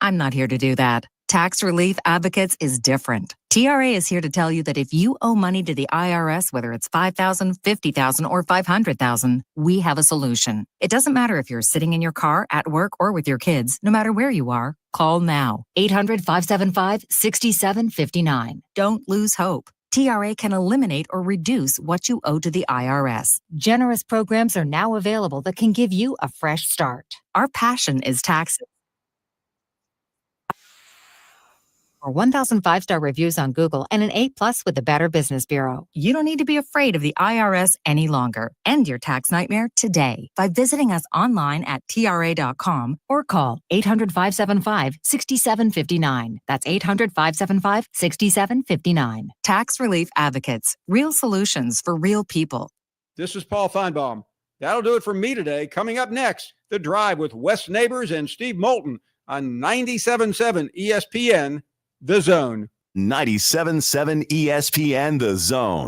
I'm not here to do that. Tax Relief Advocates is different. TRA is here to tell you that if you owe money to the IRS, whether it's $5,000, $50,000, or $500,000, we have a solution. It doesn't matter if you're sitting in your car, at work, or with your kids. No matter where you are, call now. 800-575-6759. Don't lose hope. TRA can eliminate or reduce what you owe to the IRS. Generous programs are now available that can give you a fresh start. Our passion is taxes. Or 1,000 5-star reviews on Google and an A+ with the Better Business Bureau. You don't need to be afraid of the IRS any longer. End your tax nightmare today by visiting us online at TRA.com or call 800-575-6759. That's 800-575-6759. Tax Relief Advocates. Real solutions for real people. This is Paul Feinbaum. That'll do it for me today. Coming up next, The Drive with Wes Neighbors and Steve Moulton on 97.7 ESPN. The Zone. 97.7 ESPN, The Zone.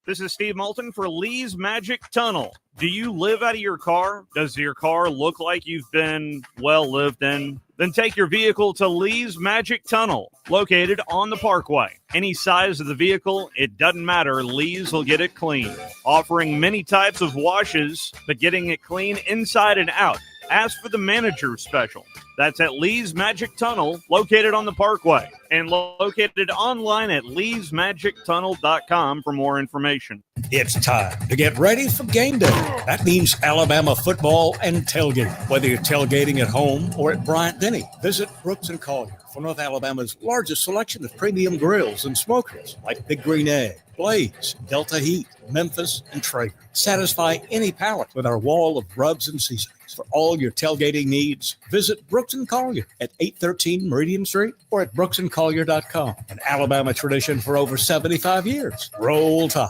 This is Steve Moulton for Lee's Magic Tunnel. Do you live out of your car? Does your car look like you've been well lived in? Then take your vehicle to Lee's Magic Tunnel, located on the Parkway. Any size of the vehicle, it doesn't matter. Lee's will get it clean. Offering many types of washes, but getting it clean inside and out. Ask for the manager special. That's at Lee's Magic Tunnel, located on the Parkway, and located online at leesmagictunnel.com for more information. It's time to get ready for game day. That means Alabama football and tailgating. Whether you're tailgating at home or at Bryant-Denny, visit Brooks & Collier for North Alabama's largest selection of premium grills and smokers like Big Green Egg, Blaze, Delta Heat, Memphis, and Traeger. Satisfy any palate with our wall of rubs and seasonings. For all your tailgating needs, visit Brooks & Collier at 813 Meridian Street or at brooksandcollier.com. An Alabama tradition for over 75 years. Roll Tide.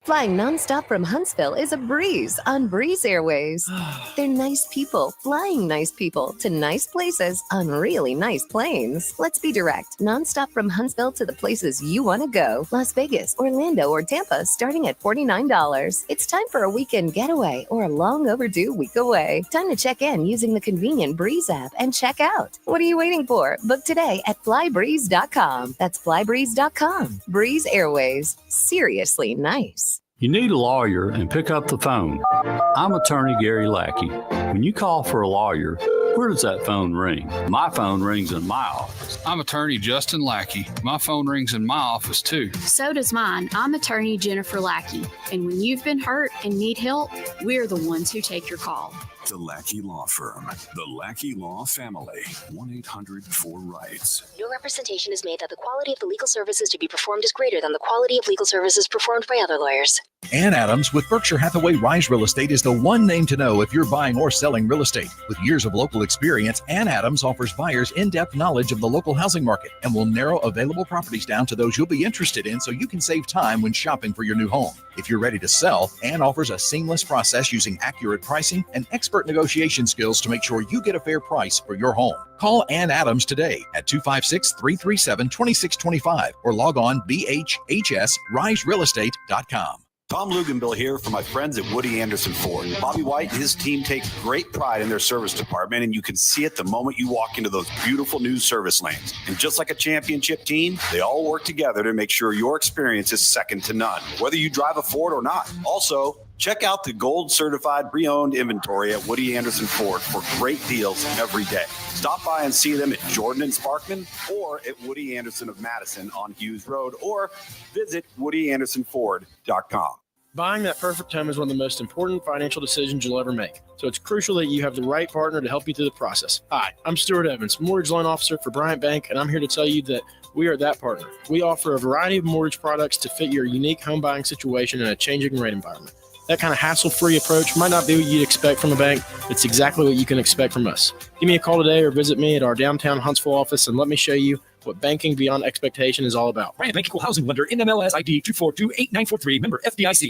Flying nonstop from Huntsville is a breeze on Breeze Airways. They're nice people flying nice people to nice places on really nice planes. Let's be direct. Nonstop from Huntsville to the places you want to go. Las Vegas, Orlando, or Tampa starting at $49. It's time for a weekend getaway or a long overdue week away. Time to check in using the convenient Breeze app and check out. What are you waiting for? Book today at flybreeze.com. That's flybreeze.com. Breeze Airways. Seriously nice. You need a lawyer and pick up the phone. I'm attorney Gary Lackey. When you call for a lawyer, where does that phone ring? My phone rings in my office. I'm attorney Justin Lackey. My phone rings in my office too. So does mine. I'm attorney Jennifer Lackey. And when you've been hurt and need help, we're the ones who take your call. The Lackey Law Firm. The Lackey Law Family. 1-800-4RIGHTS. No representation is made that the quality of the legal services to be performed is greater than the quality of legal services performed by other lawyers. Ann Adams with Berkshire Hathaway Rise Real Estate is the one name to know if you're buying or selling real estate. With years of local experience, Ann Adams offers buyers in-depth knowledge of the local housing market and will narrow available properties down to those you'll be interested in so you can save time when shopping for your new home. If you're ready to sell, Ann offers a seamless process using accurate pricing and expert negotiation skills to make sure you get a fair price for your home. Call Ann Adams today at 256-337-2625 or log on bhhsriserealestate.com. Tom Luganville here for my friends at Woody Anderson Ford. Bobby White and his team take great pride in their service department, and you can see it the moment you walk into those beautiful new service lanes. And just like a championship team, they all work together to make sure your experience is second to none, whether you drive a Ford or not. Also, check out the gold certified pre-owned inventory at Woody Anderson Ford for great deals every day. Stop by and see them at Jordan and Sparkman or at Woody Anderson of Madison on Hughes Road, or visit WoodyAndersonFord.com. Buying that perfect home is one of the most important financial decisions you'll ever make. So it's crucial that you have the right partner to help you through the process. Hi, I'm Stuart Evans, Mortgage Loan Officer for Bryant Bank, and I'm here to tell you that we are that partner. We offer a variety of mortgage products to fit your unique home buying situation in a changing rate environment. That kind of hassle-free approach might not be what you'd expect from a bank. It's exactly what you can expect from us. Give me a call today or visit me at our downtown Huntsville office and let me show you what banking beyond expectation is all about. Bryant Bank Equal Housing Lender, NMLS ID 2428943, member FDIC.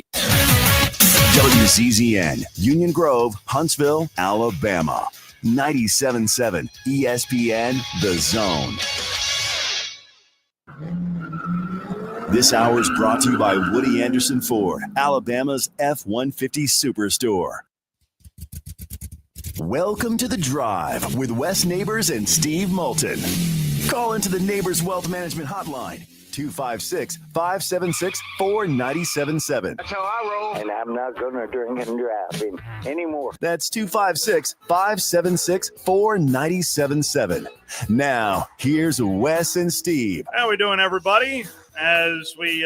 WZZN, Union Grove, Huntsville, Alabama. 97.7 ESPN, The Zone. This hour is brought to you by Woody Anderson Ford, Alabama's F-150 Superstore. Welcome to The Drive with Wes Neighbors and Steve Moulton. Call into the Neighbors Wealth Management Hotline, 256-576-4977. That's how I roll. And I'm not going to drink and drive anymore. That's 256-576-4977. Now, here's Wes and Steve. How we doing, everybody? As we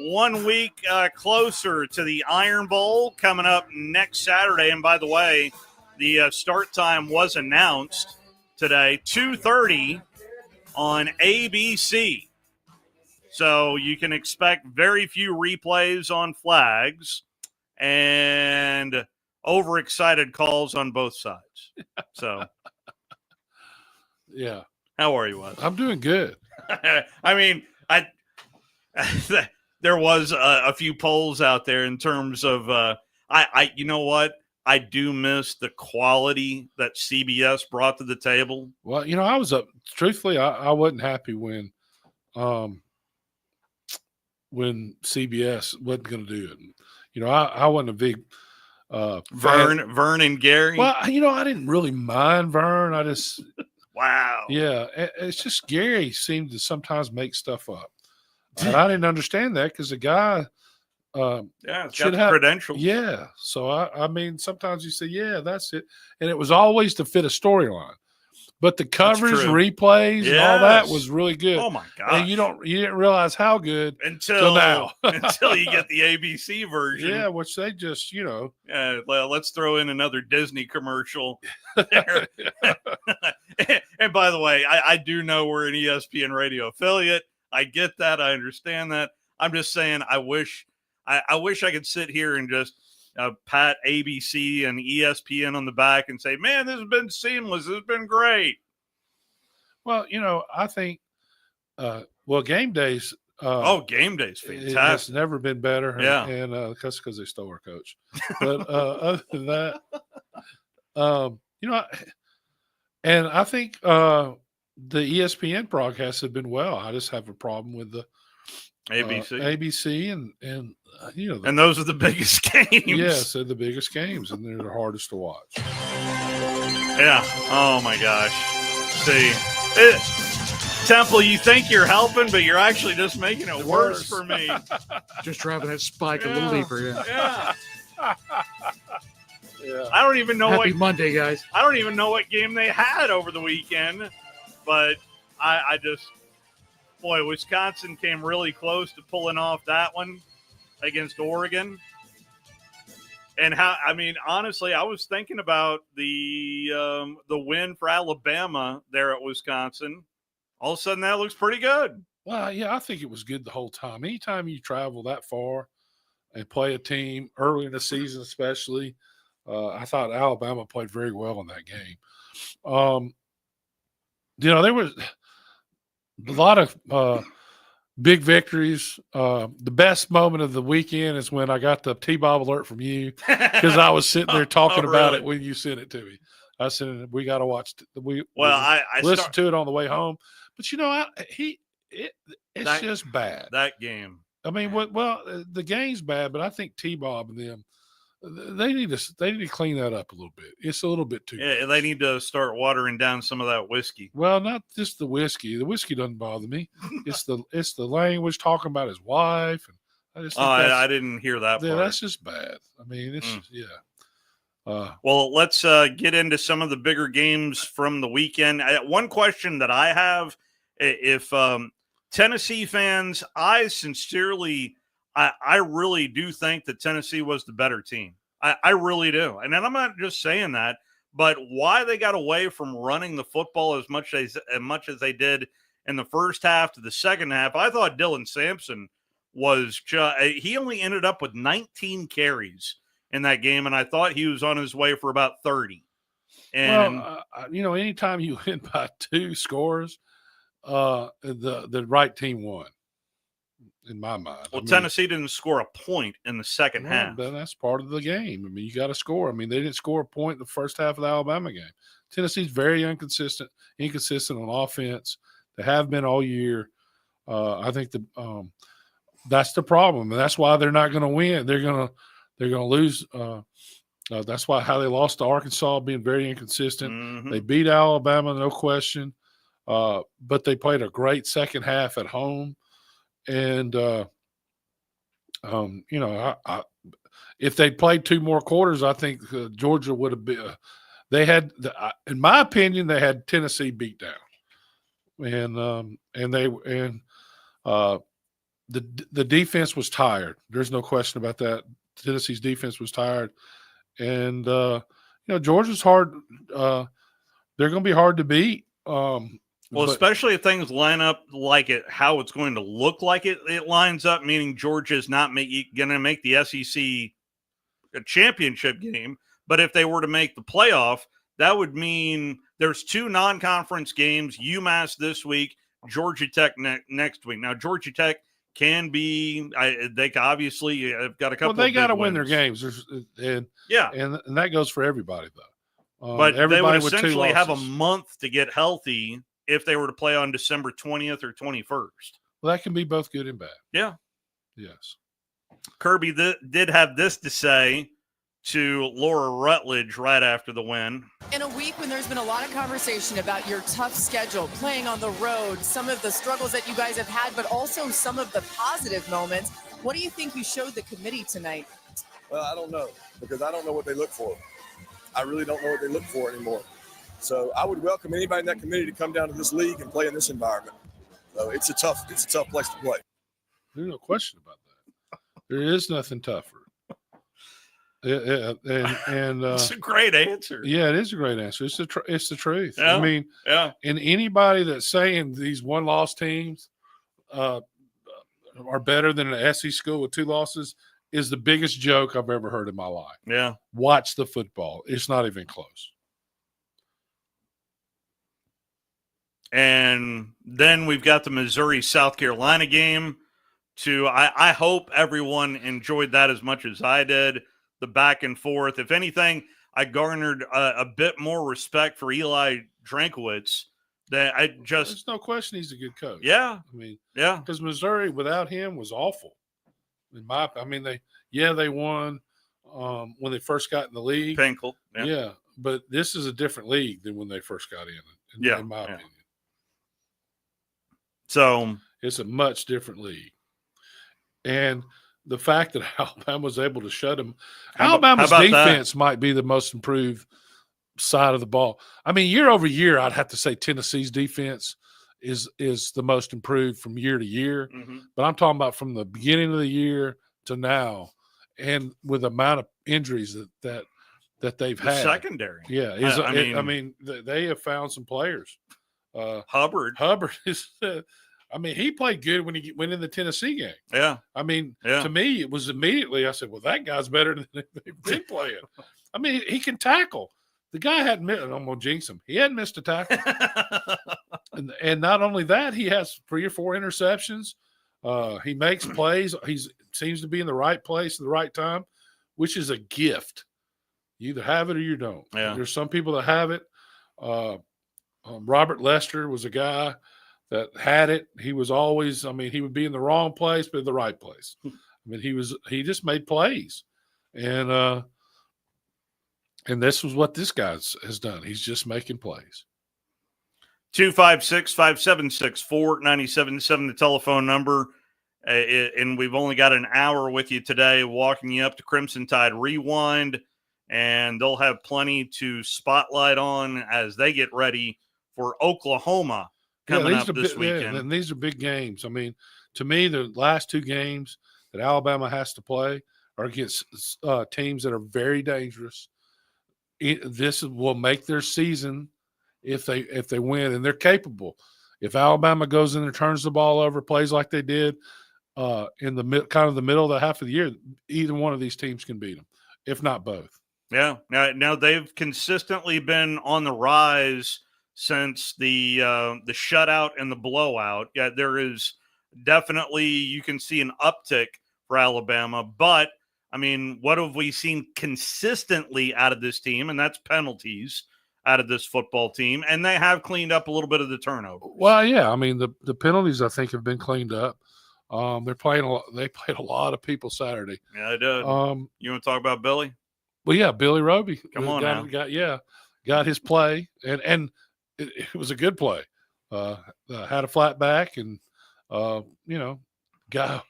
1 week closer to the Iron Bowl coming up next Saturday. And by the way, the start time was announced today, 2:30 on ABC. So you can expect very few replays on flags and overexcited calls on both sides. So, yeah. How are you, Wes? I'm doing good. I mean, there was a few polls out there in terms of you know what? I do miss the quality that CBS brought to the table. Well, you know, I was truthfully, I wasn't happy when CBS wasn't going to do it. You know, I wasn't a big Vern and Gary. Well, you know, I didn't really mind Vern. I just wow. Yeah, it's just Gary seemed to sometimes make stuff up, and I didn't understand that because the guy. Should have credentials. Yeah. So I mean, sometimes you say, yeah, that's it. And it was always to fit a storyline. But the coverage, replays, and all that was really good. Oh my God. And you didn't realize how good until now. Until you get the ABC version. Yeah, which they just, well, let's throw in another Disney commercial there. And by the way, I do know we're an ESPN radio affiliate. I get that. I understand that. I'm just saying I wish I could sit here and just pat ABC and ESPN on the back and say, man, this has been seamless. This has been great. Well, you know, I think, game days. Game days, fantastic. It's never been better. Yeah. And that's because they stole our coach. But other than that, you know, and I think the ESPN broadcasts have been well. I just have a problem with the ABC and you know, and those are the biggest games. Yes, they're the biggest games, and they're the hardest to watch. Yeah. Oh my gosh. See, Temple, you think you're helping, but you're actually just making it worse for me. Just driving that spike a little deeper. Yeah. I don't even know Happy Monday, guys. I don't even know what game they had over the weekend, but I just. Boy, Wisconsin came really close to pulling off that one against Oregon. And honestly, I was thinking about the win for Alabama there at Wisconsin. All of a sudden, that looks pretty good. Well, yeah, I think it was good the whole time. Anytime you travel that far and play a team early in the season, especially, I thought Alabama played very well in that game. You know, there was a lot of big victories. The best moment of the weekend is when I got the T-Bob alert from you because I was sitting there talking about it when you sent it to me. I said, we got to watch I listened to it on the way home. But, you know, it's just bad. That game. I mean, the game's bad, but I think T-Bob and them, they need to clean that up a little bit. It's a little bit too. Yeah, they need to start watering down some of that whiskey. Well, not just the whiskey. The whiskey doesn't bother me. It's the language, talking about his wife, and I just. I didn't hear that. Yeah, part. that's just bad. I mean, it's well, let's get into some of the bigger games from the weekend. One question that I have: if Tennessee fans, I really do think that Tennessee was the better team. I really do. And then I'm not just saying that, but why they got away from running the football as much as they did in the first half to the second half. I thought Dylan Sampson he only ended up with 19 carries in that game, and I thought he was on his way for about 30. And you know, anytime you win by 2 scores, the right team won. In my mind. Well, Tennessee didn't score a point in the second half. Then that's part of the game. I mean, you got to score. I mean, they didn't score a point in the first half of the Alabama game. Tennessee's very inconsistent on offense. They have been all year. I think that's the problem, and that's why they're not going to win. They're going to lose That's how they lost to Arkansas, being very inconsistent. Mm-hmm. They beat Alabama, no question, but they played a great second half at home. And, if they played 2 more quarters, I think Georgia would have been in my opinion, they had Tennessee beat down. The defense was tired. There's no question about that. Tennessee's defense was tired. And, Georgia's hard. They're going to be hard to beat. Especially if things line up how it's going to look like it lines up, meaning Georgia's not going to make the SEC a championship game. But if they were to make the playoff, that would mean there's 2 non-conference games, UMass this week, Georgia Tech next week. Now, Georgia Tech can be they obviously have got a couple. Well, they got to win their games, and that goes for everybody though. But they would essentially have a month to get healthy if they were to play on December 20th or 21st. Well, that can be both good and bad. Yeah. Yes. Kirby did have this to say to Laura Rutledge right after the win. In a week when there's been a lot of conversation about your tough schedule, playing on the road, some of the struggles that you guys have had, but also some of the positive moments, what do you think you showed the committee tonight? Well, I don't know, because I don't know what they look for. I really don't know what they look for anymore. So I would welcome anybody in that committee to come down to this league and play in this environment. So it's a tough place to play. There's no question about that. There is nothing tougher. It's a great answer. Yeah, it is a great answer. It's the truth. Yeah, I mean, and anybody that's saying these 1-loss teams are better than an SEC school with 2 losses is the biggest joke I've ever heard in my life. Yeah. Watch the football. It's not even close. And then we've got the Missouri-South Carolina game. I hope everyone enjoyed that as much as I did. The back and forth. If anything, I garnered a bit more respect for Eli Drankowitz. There's no question he's a good coach. Yeah. I mean, yeah. Because Missouri without him was awful. They won when they first got in the league. Pinkel. Yeah. But this is a different league than when they first got in my opinion. So it's a much different league. And the fact that Alabama was able to shut him, Alabama's defense might be the most improved side of the ball. I mean, year over year, I'd have to say Tennessee's defense is the most improved from year to year. Mm-hmm. But I'm talking about from the beginning of the year to now, and with the amount of injuries that they've had. Secondary. Yeah. They have found some players. Hubbard is he played good when he went in the Tennessee game. Yeah. To me, it was immediately, I said, well, that guy's better than they've been playing. He can tackle. The guy hadn't missed, I'm going to jinx him. He hadn't missed a tackle. and not only that, he has 3 or 4 interceptions. He makes plays. He seems to be in the right place at the right time, which is a gift. You either have it or you don't. Yeah. There's some people that have it. Robert Lester was a guy that had it. He was always, he would be in the wrong place, but in the right place. He just made plays. And this was what this guy has done. He's just making plays. 256-576-4977, the telephone number. And we've only got an hour with you today, walking you up to Crimson Tide Rewind. And they'll have plenty to spotlight on as they get ready for Oklahoma coming up this weekend. And these are big games. To me, the last 2 games that Alabama has to play are against teams that are very dangerous. This will make their season if they win, and they're capable. If Alabama goes in and turns the ball over, plays like they did in the middle of the half of the year, either one of these teams can beat them, if not both. Yeah. Now they've consistently been on the rise since the shutout and the blowout. Yeah, there is definitely, you can see an uptick for Alabama, but what have we seen consistently out of this team? And that's penalties out of this football team. And they have cleaned up a little bit of the turnover. Well, yeah. The penalties, I think, have been cleaned up. They played a lot of people Saturday. Yeah, they did. You want to talk about Billy? Well, yeah, Billy Roby. Come on now. Got his play, and it was a good play. Had a flat back, and guy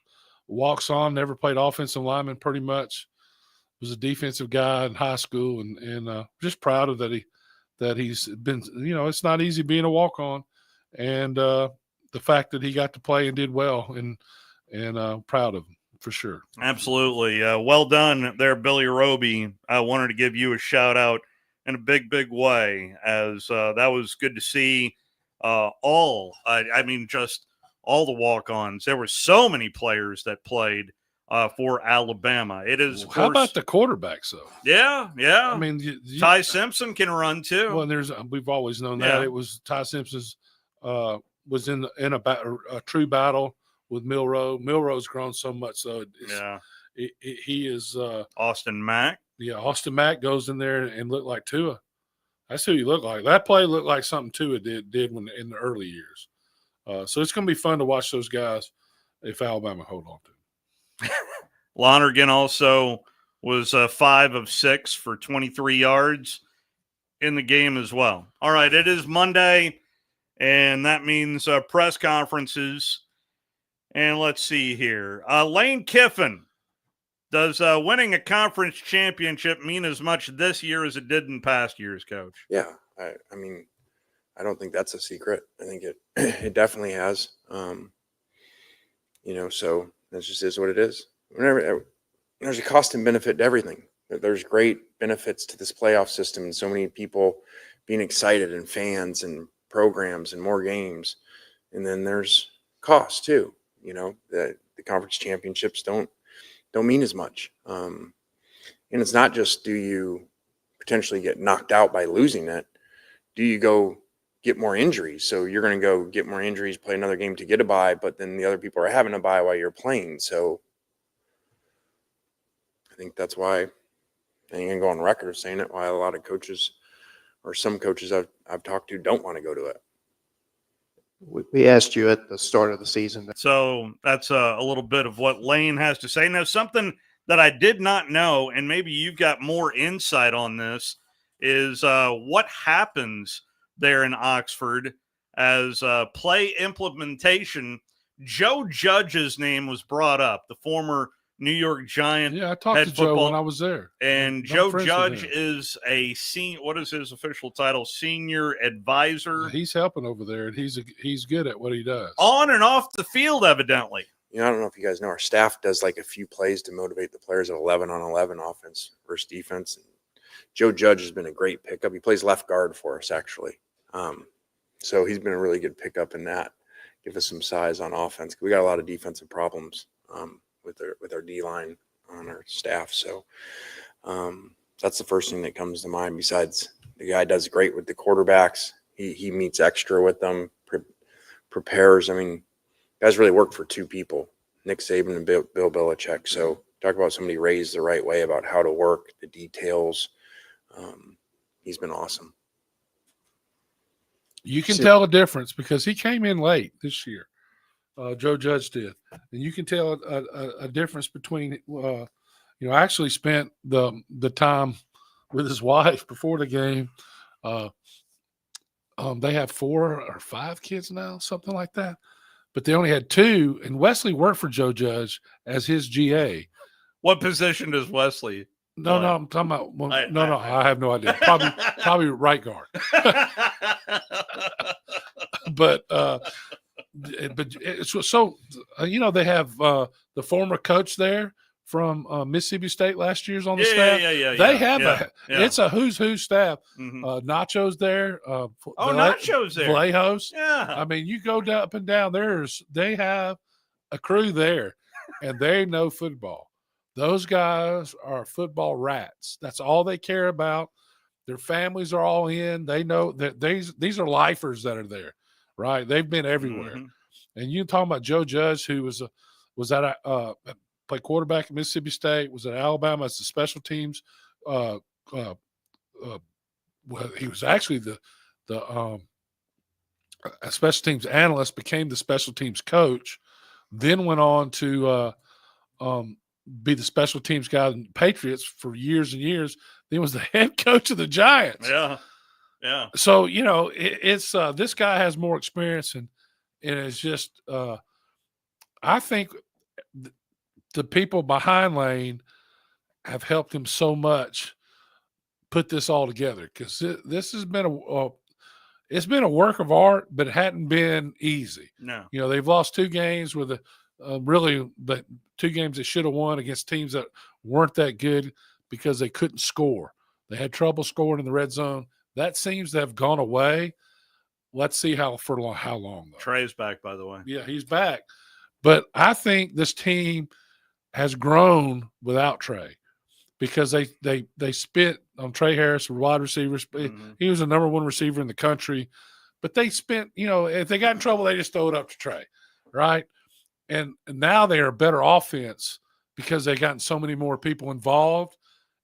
walks on. Never played offensive lineman, pretty much. Was a defensive guy in high school, and just proud of that he's been. It's not easy being a walk on, and the fact that he got to play and did well, and proud of him. For sure. Absolutely. Well done there, Billy Roby. I wanted to give you a shout out in a big, big way, as that was good to see just all the walk-ons. There were so many players that played for Alabama. It is. How about the quarterbacks, though? Yeah. I mean, Ty Simpson can run too. Well, we've always known that. It was Ty Simpson's was in a true battle with Milroe. Milroe's grown so much, so he is Austin Mack. Yeah, Austin Mack goes in there and looked like Tua. That's who he looked like. That play looked like something Tua did when in the early years. So it's going to be fun to watch those guys if Alabama hold on to them. Lonergan also was 5 of 6 for 23 yards in the game as well. All right, it is Monday, and that means press conferences. And let's see here. Lane Kiffin, does winning a conference championship mean as much this year as it did in past years, Coach? Yeah. I mean, I don't think that's a secret. I think it definitely has. So that just is what it is. There's a cost and benefit to everything. There's great benefits to this playoff system and so many people being excited and fans and programs and more games. And then there's cost too. The conference championships don't mean as much. And it's not just, do you potentially get knocked out by losing it? Do you go get more injuries? So you're going to go get more injuries, play another game to get a bye, but then the other people are having a bye while you're playing. So I think that's why, and I'm going to go on record saying it, why a lot of coaches or some coaches I've talked to don't want to go to it. We asked you at the start of the season. So that's a little bit of what Lane has to say. Now, something that I did not know, and maybe you've got more insight on this, is what happens there in Oxford as play implementation. Joe Judge's name was brought up, the former New York Giant. Yeah, I talked to Joe when I was there. And Joe Judge is a senior. What is his official title? Senior advisor. He's helping over there, and he's good at what he does. On and off the field, evidently. I don't know if you guys know, our staff does like a few plays to motivate the players at 11-on-11 offense versus defense. And Joe Judge has been a great pickup. He plays left guard for us, actually. So he's been a really good pickup in that. Give us some size on offense. We got a lot of defensive problems with our D-line on our staff. So that's the first thing that comes to mind. Besides, the guy does great with the quarterbacks. He meets extra with them, prepares. I mean, guys really work for two people, Nick Saban and Bill Belichick. So talk about somebody raised the right way about how to work, the details. He's been awesome. You can tell a difference because he came in late this year. Joe Judge did. And you can tell a difference between, I actually spent the time with his wife before the game. They have 4 or 5 kids now, something like that. But they only had 2, and Wesley worked for Joe Judge as his GA. What position does Wesley? No, I'm talking about. Well, I have no idea. Probably right guard. But it's so they have the former coach there from Mississippi State last year's on the staff. They have it's a who's who staff. Mm-hmm. Nacho's there. Nacho's there. Vallejos. Yeah. I mean, you go up and down. They have a crew there, and they know football. Those guys are football rats. That's all they care about. Their families are all in. They know that these are lifers that are there, right? They've been everywhere. Mm-hmm. And you talking about Joe Judge, who was at played quarterback at Mississippi State, was at Alabama as the special teams. Well, he was actually the special teams analyst, became the special teams coach, then went on to be the special teams guy in the Patriots for years and years. Then was the head coach of the Giants. Yeah. So, it's this guy has more experience, and it's just I think the people behind Lane have helped him so much put this all together, because this has been it's been a work of art, but it hadn't been easy. No. They've lost 2 games with really the 2 games they should have won against teams that weren't that good because they couldn't score. They had trouble scoring in the red zone. That seems to have gone away. Let's see how long though. Trey's back, by the way. Yeah, he's back. But I think this team has grown without Trey, because they spent on Trey Harris, a wide receiver. He was the number 1 receiver in the country. But they spent, if they got in trouble, they just throw it up to Trey, right? And now they are a better offense because they've gotten so many more people involved.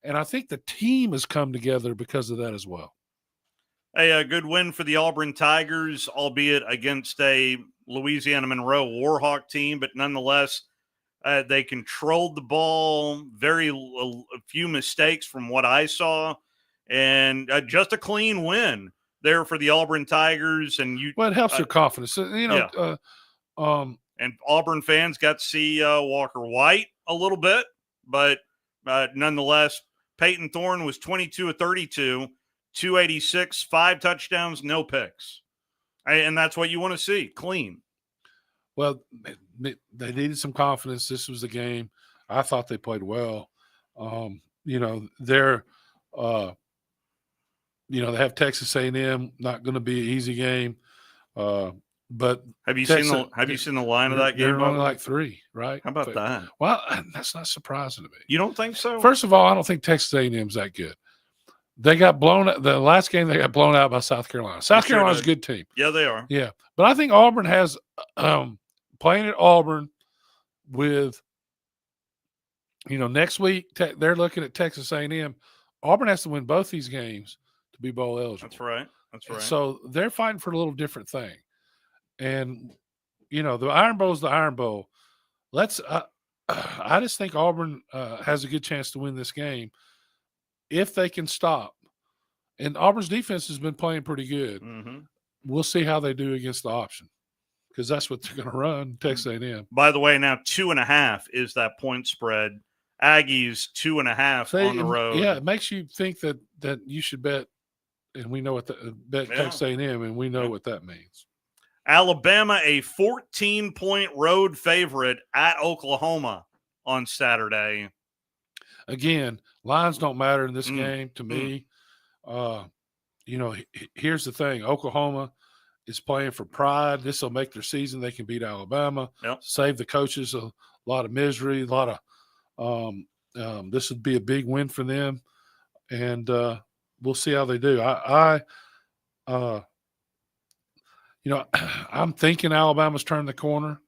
And I think the team has come together because of that as well. A good win for the Auburn Tigers, albeit against a Louisiana Monroe Warhawk team, but nonetheless, they controlled the ball, a few mistakes from what I saw, and just a clean win there for the Auburn Tigers. And it helps their confidence. And Auburn fans got to see Walker White a little bit, but nonetheless, Peyton Thorne was 22 of 32. 286, 5 touchdowns, no picks. And that's what you want to see, clean. Well, they needed some confidence. This was the game. I thought they played well. They're they have Texas A&M, not going to be an easy game. But have you seen the line of that game? They're only like 3, right? How about that? Well, that's not surprising to me. You don't think so? First of all, I don't think Texas A&M's that good. They got blown out. The last game they got blown out by South Carolina. South Carolina's a good team. Yeah, they are. Yeah, but I think Auburn has playing at Auburn with next week they're looking at Texas A&M. Auburn has to win both these games to be bowl eligible. That's right. And so they're fighting for a little different thing. And the Iron Bowl is the Iron Bowl. I just think Auburn has a good chance to win this game if they can stop. And Auburn's defense has been playing pretty good. Mm-hmm. We'll see how they do against the option, because that's what they're going to run, Texas A&M. By the way, now 2.5 is that point spread. Aggies 2.5 on the road. Yeah, it makes you think that you should bet, and we know what Texas A&M, and we know what that means. Alabama, a 14-point road favorite at Oklahoma on Saturday. Again, lines don't matter in this game to me. Here's the thing. Oklahoma is playing for pride. This will make their season. They can beat Alabama, save the coaches a lot of misery, a lot of this would be a big win for them. And we'll see how they do. I'm thinking Alabama's turned the corner.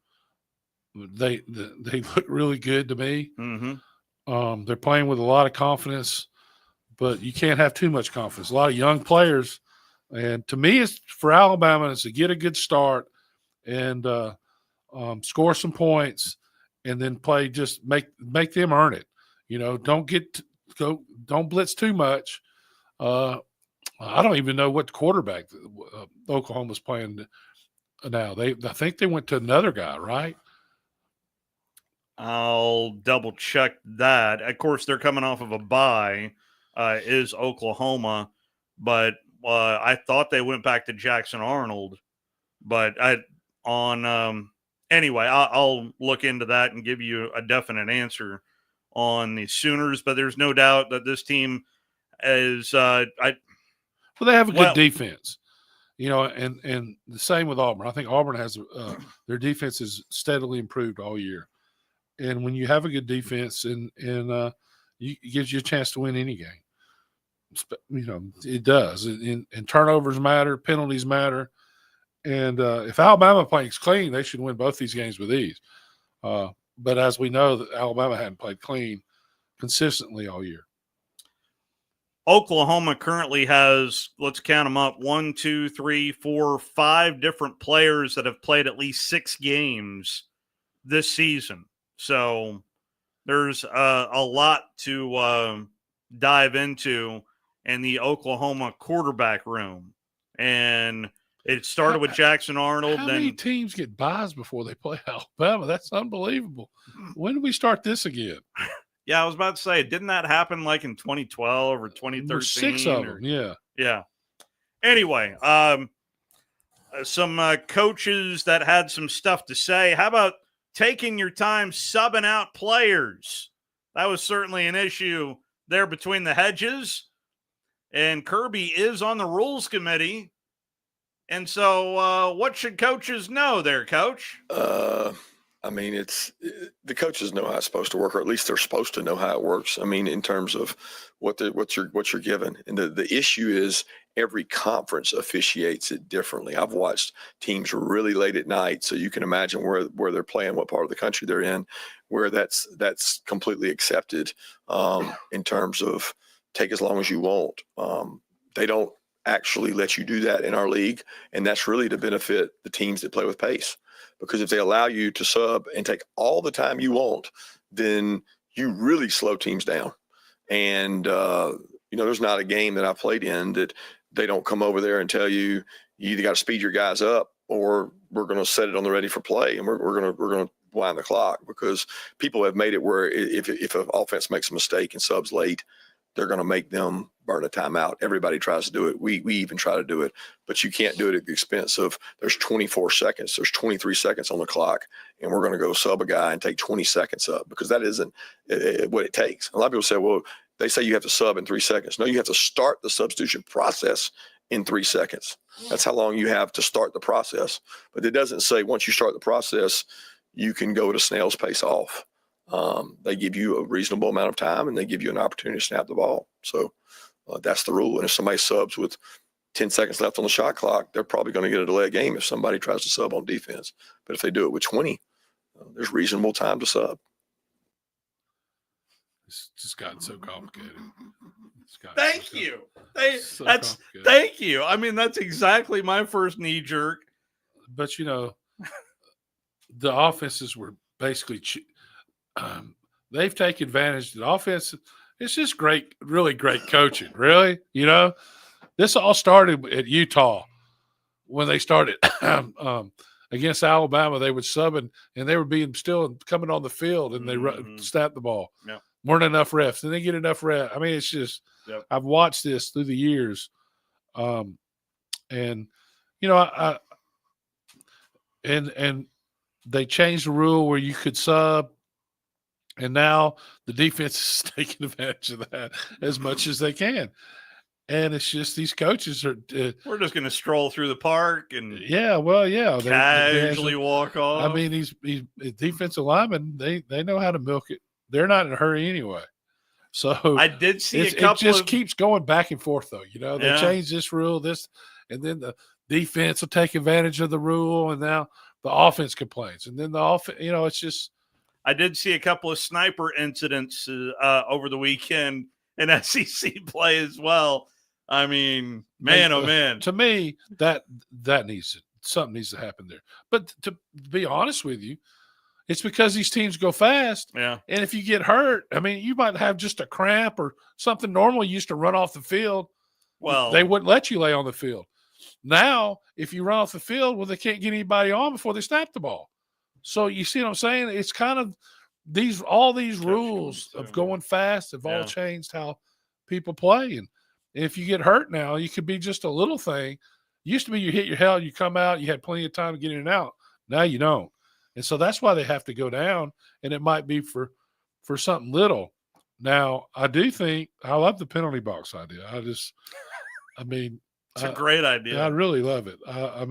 They look really good to me. Mm-hmm. They're playing with a lot of confidence, but you can't have too much confidence. A lot of young players, and to me, it's for Alabama is to get a good start and score some points, and then play. Just make them earn it. Don't blitz too much. I don't even know what quarterback Oklahoma's playing now. I think they went to another guy, right? I'll double check that. Of course, they're coming off of a bye, is Oklahoma, but I thought they went back to Jackson Arnold. But anyway, I'll look into that and give you a definite answer on the Sooners. But there's no doubt that this team is Well, they have a good defense, and the same with Auburn. I think Auburn has their defense has steadily improved all year. And when you have a good defense, and it gives you a chance to win any game. It does. And turnovers matter, penalties matter. And if Alabama plays clean, they should win both these games with ease. But as we know, that Alabama hadn't played clean consistently all year. Oklahoma currently has, let's count them up, 1, 2, 3, 4, 5 different players that have played at least 6 games this season. So there's a lot to dive into in the Oklahoma quarterback room. And it started with Jackson Arnold. How many teams get buys before they play Alabama? That's unbelievable. When do we start this again? Yeah, I was about to say, didn't that happen like in 2012 or 2013? There's 6 of them, yeah. Yeah. Anyway, some coaches that had some stuff to say. How about taking your time subbing out players? That was certainly an issue there between the hedges. And Kirby is on the rules committee. And so what should coaches know there, Coach? I mean, it's the coaches know how it's supposed to work, or at least they're supposed to know how it works. I mean, in terms of what you're given. And the issue is every conference officiates it differently. I've watched teams really late at night, so you can imagine where they're playing, what part of the country they're in, where that's completely accepted in terms of take as long as you want. They don't actually let you do that in our league, and that's really to benefit the teams that play with pace. Because if they allow you to sub and take all the time you want, then you really slow teams down. And, there's not a game that I played in that they don't come over there and tell you, you either got to speed your guys up or we're going to set it on the ready for play. And we're going to wind the clock, because people have made it where if an offense makes a mistake and subs late, they're going to make them burn a timeout. Everybody tries to do it. We even try to do it, but you can't do it at the expense of there's 24 seconds, there's 23 seconds on the clock, and we're going to go sub a guy and take 20 seconds up, because that isn't what it takes. A lot of people say, well, they say you have to sub in 3 seconds. No, you have to start the substitution process in 3 seconds. That's how long you have to start the process. But it doesn't say once you start the process, you can go to snail's pace off. They give you a reasonable amount of time, and they give you an opportunity to snap the ball. So that's the rule. And if somebody subs with 10 seconds left on the shot clock, they're probably going to get a delay game if somebody tries to sub on defense. But if they do it with 20, there's reasonable time to sub. It's just gotten so complicated. Thank you. Thank you. I mean, that's exactly my first knee jerk. But, the offenses were basically they've taken advantage of the offense. It's just great, really great coaching, really. This all started at Utah when they started against Alabama. They would sub and they were being still coming on the field, and they snapped the ball. Yeah. Weren't enough refs. They didn't get enough refs. I mean, it's just I've watched this through the years, and they changed the rule where you could sub. And now the defense is taking advantage of that as much as they can. And it's just these coaches are we're just going to stroll through the park and casually walk off. I mean, these defensive linemen, they know how to milk it. They're not in a hurry anyway. So I did see it just keeps going back and forth, though. They change this rule, and then the defense will take advantage of the rule, and now the offense complains. And then the offense, it's just – I did see a couple of sniper incidents over the weekend in SEC play as well. I mean, man, oh man! To me, something needs to happen there. But to be honest with you, it's because these teams go fast. Yeah. And if you get hurt, I mean, you might have just a cramp or something normal. You used to run off the field. Well, they wouldn't let you lay on the field. Now, if you run off the field, they can't get anybody on before they snap the ball. So you see what I'm saying? It's kind of all these rules of going fast have all changed how people play. And if you get hurt now, you could be just a little thing. It used to be you hit your head, you come out, you had plenty of time to get in and out. Now you don't. And so that's why they have to go down, and it might be for something little. Now, I do think I love the penalty box idea. It's a great idea. I really love it. I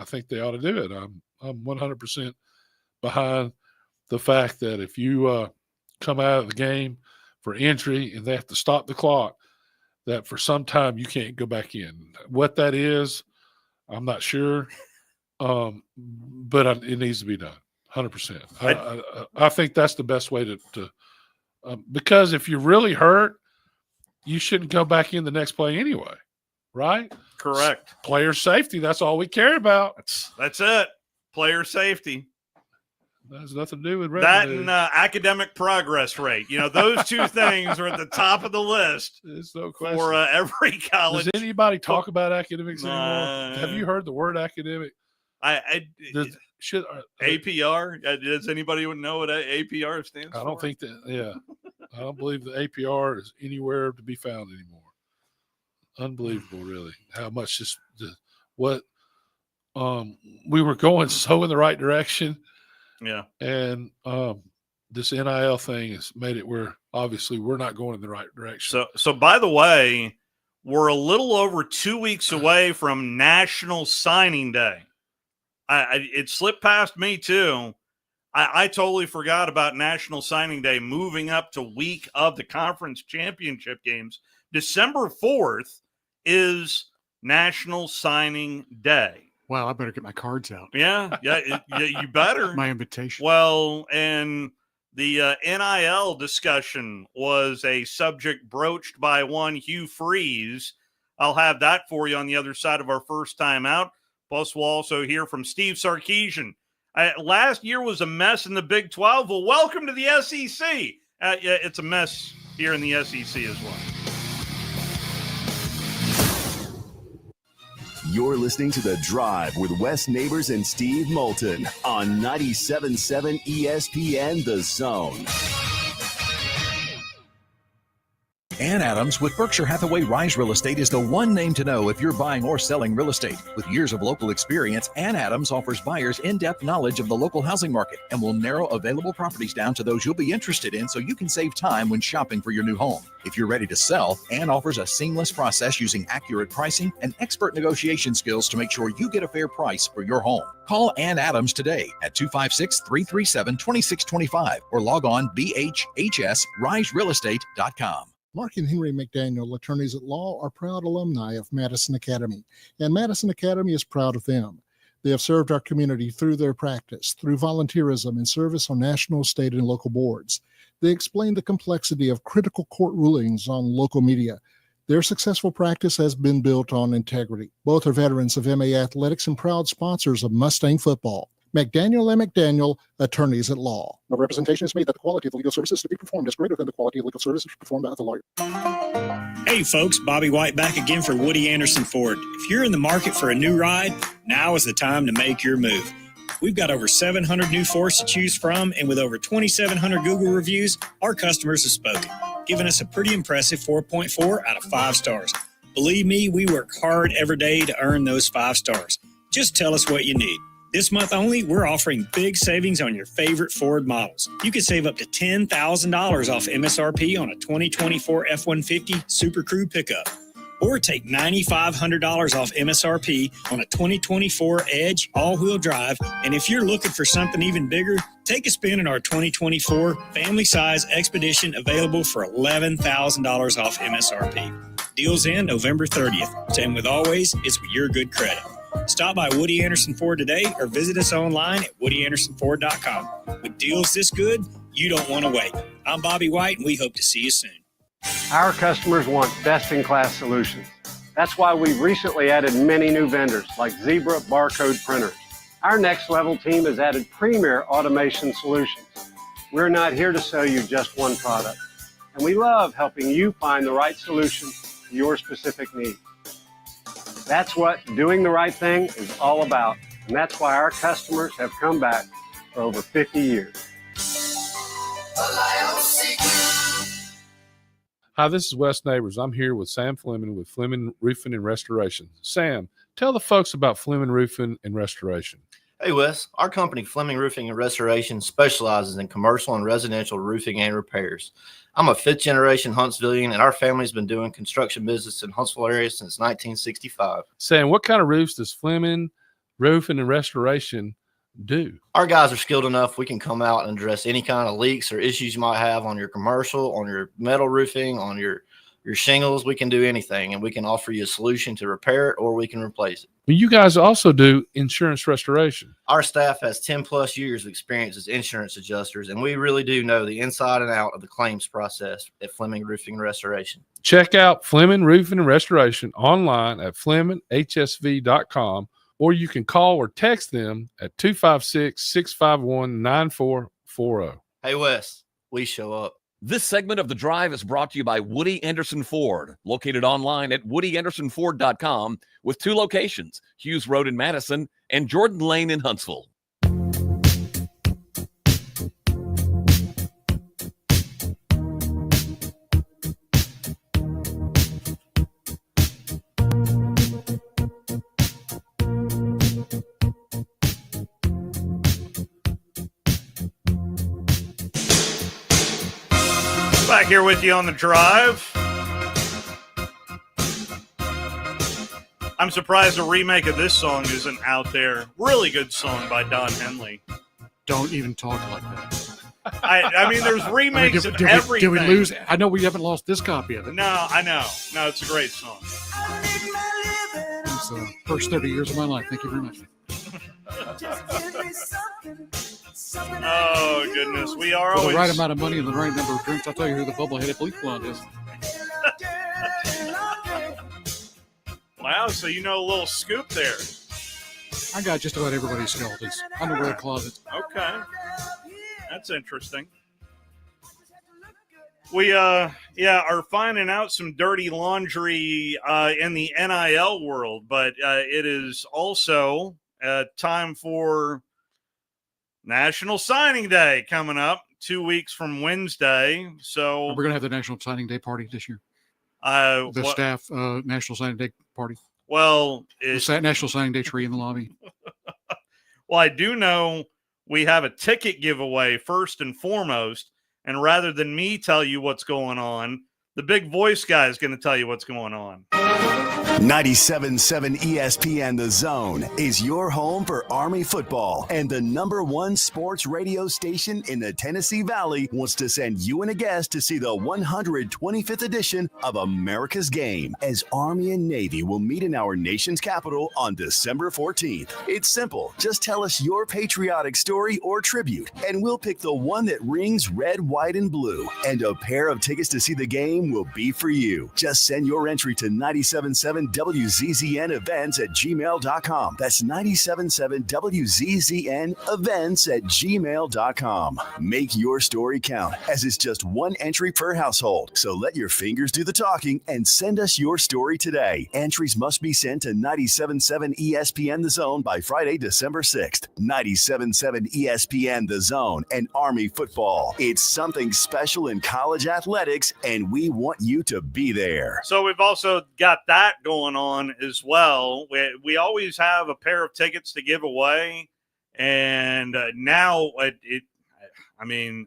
think they ought to do it. I'm 100% behind the fact that if you come out of the game for injury and they have to stop the clock, that for some time you can't go back in. What that is, I'm not sure, but it needs to be done, 100%. I think that's the best way to because if you're really hurt, you shouldn't go back in the next play anyway, right? Correct. Player safety, that's all we care about. That's it. Player safety. That has nothing to do with That revenue. and academic progress rate. Those two things are at the top of the list. There's no question. For every college. Does anybody talk about academics anymore? Have you heard the word academic? APR? Does anybody know what APR stands for? I don't think that. Yeah, I don't believe the APR is anywhere to be found anymore. Unbelievable, really. How much we were going so in the right direction. Yeah, and this NIL thing has made it where obviously we're not going in the right direction. So by the way, we're a little over 2 weeks away from National Signing Day. It slipped past me too. I totally forgot about National Signing Day moving up to week of the conference championship games. December 4th is National Signing Day. Wow, I better get my cards out. Yeah, you better. My invitation. Well, and the NIL discussion was a subject broached by one Hugh Freeze. I'll have that for you on the other side of our first time out. Plus, we'll also hear from Steve Sarkisian. Last year was a mess in the Big 12. Well, welcome to the SEC. It's a mess here in the SEC as well. You're listening to The Drive with Wes Neighbors and Steve Moulton on 97.7 ESPN The Zone. Ann Adams with Berkshire Hathaway Rise Real Estate is the one name to know if you're buying or selling real estate. With years of local experience, Ann Adams offers buyers in-depth knowledge of the local housing market and will narrow available properties down to those you'll be interested in so you can save time when shopping for your new home. If you're ready to sell, Ann offers a seamless process using accurate pricing and expert negotiation skills to make sure you get a fair price for your home. Call Ann Adams today at 256-337-2625 or log on bhhsriserealestate.com. Mark and Henry McDaniel, attorneys at law, are proud alumni of Madison Academy, and Madison Academy is proud of them. They have served our community through their practice, through volunteerism and service on national, state, and local boards. They explain the complexity of critical court rulings on local media. Their successful practice has been built on integrity. Both are veterans of MA Athletics and proud sponsors of Mustang football. McDaniel and McDaniel, attorneys at law. No representation is made that the quality of the legal services to be performed is greater than the quality of legal services performed by the lawyer. Hey folks, Bobby White back again for Woody Anderson Ford. If you're in the market for a new ride, now is the time to make your move. We've got over 700 new Fords to choose from, and with over 2,700 Google reviews, our customers have spoken, giving us a pretty impressive 4.4 out of 5 stars. Believe me, we work hard every day to earn those 5 stars. Just tell us what you need. This month only, we're offering big savings on your favorite Ford models. You can save up to $10,000 off MSRP on a 2024 F-150 Super Crew pickup. Or take $9,500 off MSRP on a 2024 Edge all-wheel drive. And if you're looking for something even bigger, take a spin in our 2024 family-size Expedition available for $11,000 off MSRP. Deals end November 30th. And with always, it's with your good credit. Stop by Woody Anderson Ford today or visit us online at WoodyAndersonFord.com. With deals this good, you don't want to wait. I'm Bobby White, and we hope to see you soon. Our customers want best-in-class solutions. That's why we've recently added many new vendors like Zebra barcode printers. Our next level team has added premier automation solutions. We're not here to sell you just one product, and we love helping you find the right solution to your specific need. That's what doing the right thing is all about, and that's why our customers have come back for over 50 years. Hi, this is Wes Neighbors. I'm here with Sam Fleming with Fleming Roofing and Restoration. Sam, tell the folks about Fleming Roofing and Restoration. Hey, Wes. Our company, Fleming Roofing and Restoration, specializes in commercial and residential roofing and repairs. I'm a fifth-generation Huntsvillian, and our family's been doing construction business in Huntsville area since 1965. Sam, what kind of roofs does Fleming Roofing and Restoration do? Our guys are skilled enough. We can come out and address any kind of leaks or issues you might have on your commercial, on your metal roofing, on your shingles. We can do anything, and we can offer you a solution to repair it, or we can replace it. You guys also do insurance restoration. Our staff has 10 plus years of experience as insurance adjusters, and we really do know the inside and out of the claims process at Fleming Roofing and Restoration. Check out Fleming Roofing and Restoration online at FlemingHSV.com or you can call or text them at 256-651-9440. Hey, Wes, we show up. This segment of The Drive is brought to you by Woody Anderson Ford, located online at woodyAndersonFord.com with 2 locations, Hughes Road in Madison and Jordan Lane in Huntsville. Back here with you on The Drive. I'm surprised a remake of this song isn't out there. Really good song by Don Henley. Don't even talk like that. I mean, there's remakes of everything. Did we lose? I know we haven't lost this copy of it. No, I know. No, it's a great song. It's the first 30 years of my life. Thank you very much. Oh, goodness. We are For always... the right amount of money and the right number of drinks, I'll tell you who the bubble-headed bleach blonde is. Wow, so you know a little scoop there. I got just about everybody's skeletons. Underwear closets. Okay. That's interesting. We are finding out some dirty laundry in the NIL world, but it is also time for National Signing Day coming up 2 weeks from Wednesday. So we're going to have the National Signing Day party this year. Staff National Signing Day party. Well, the National Signing Day tree in the lobby. Well, I do know we have a ticket giveaway first and foremost. And rather than me tell you what's going on, the big voice guy is going to tell you what's going on. 97.7 ESPN The Zone is your home for Army football, and the #1 sports radio station in the Tennessee Valley wants to send you and a guest to see the 125th edition of America's Game, as Army and Navy will meet in our nation's capital on December 14th. It's simple. Just tell us your patriotic story or tribute, and we'll pick the one that rings red, white, and blue. And a pair of tickets to see the game will be for you. Just send your entry to 97.7 WZZN events at gmail.com. That's 97.7 WZZN events at gmail.com. Make your story count, as it's just one entry per household. So let your fingers do the talking and send us your story today. Entries must be sent to 97.7 ESPN The Zone by Friday, December 6th. 97.7 ESPN The Zone and Army football. It's something special in college athletics, and we want you to be there. So we've also got that going on as well. We always have a pair of tickets to give away, and now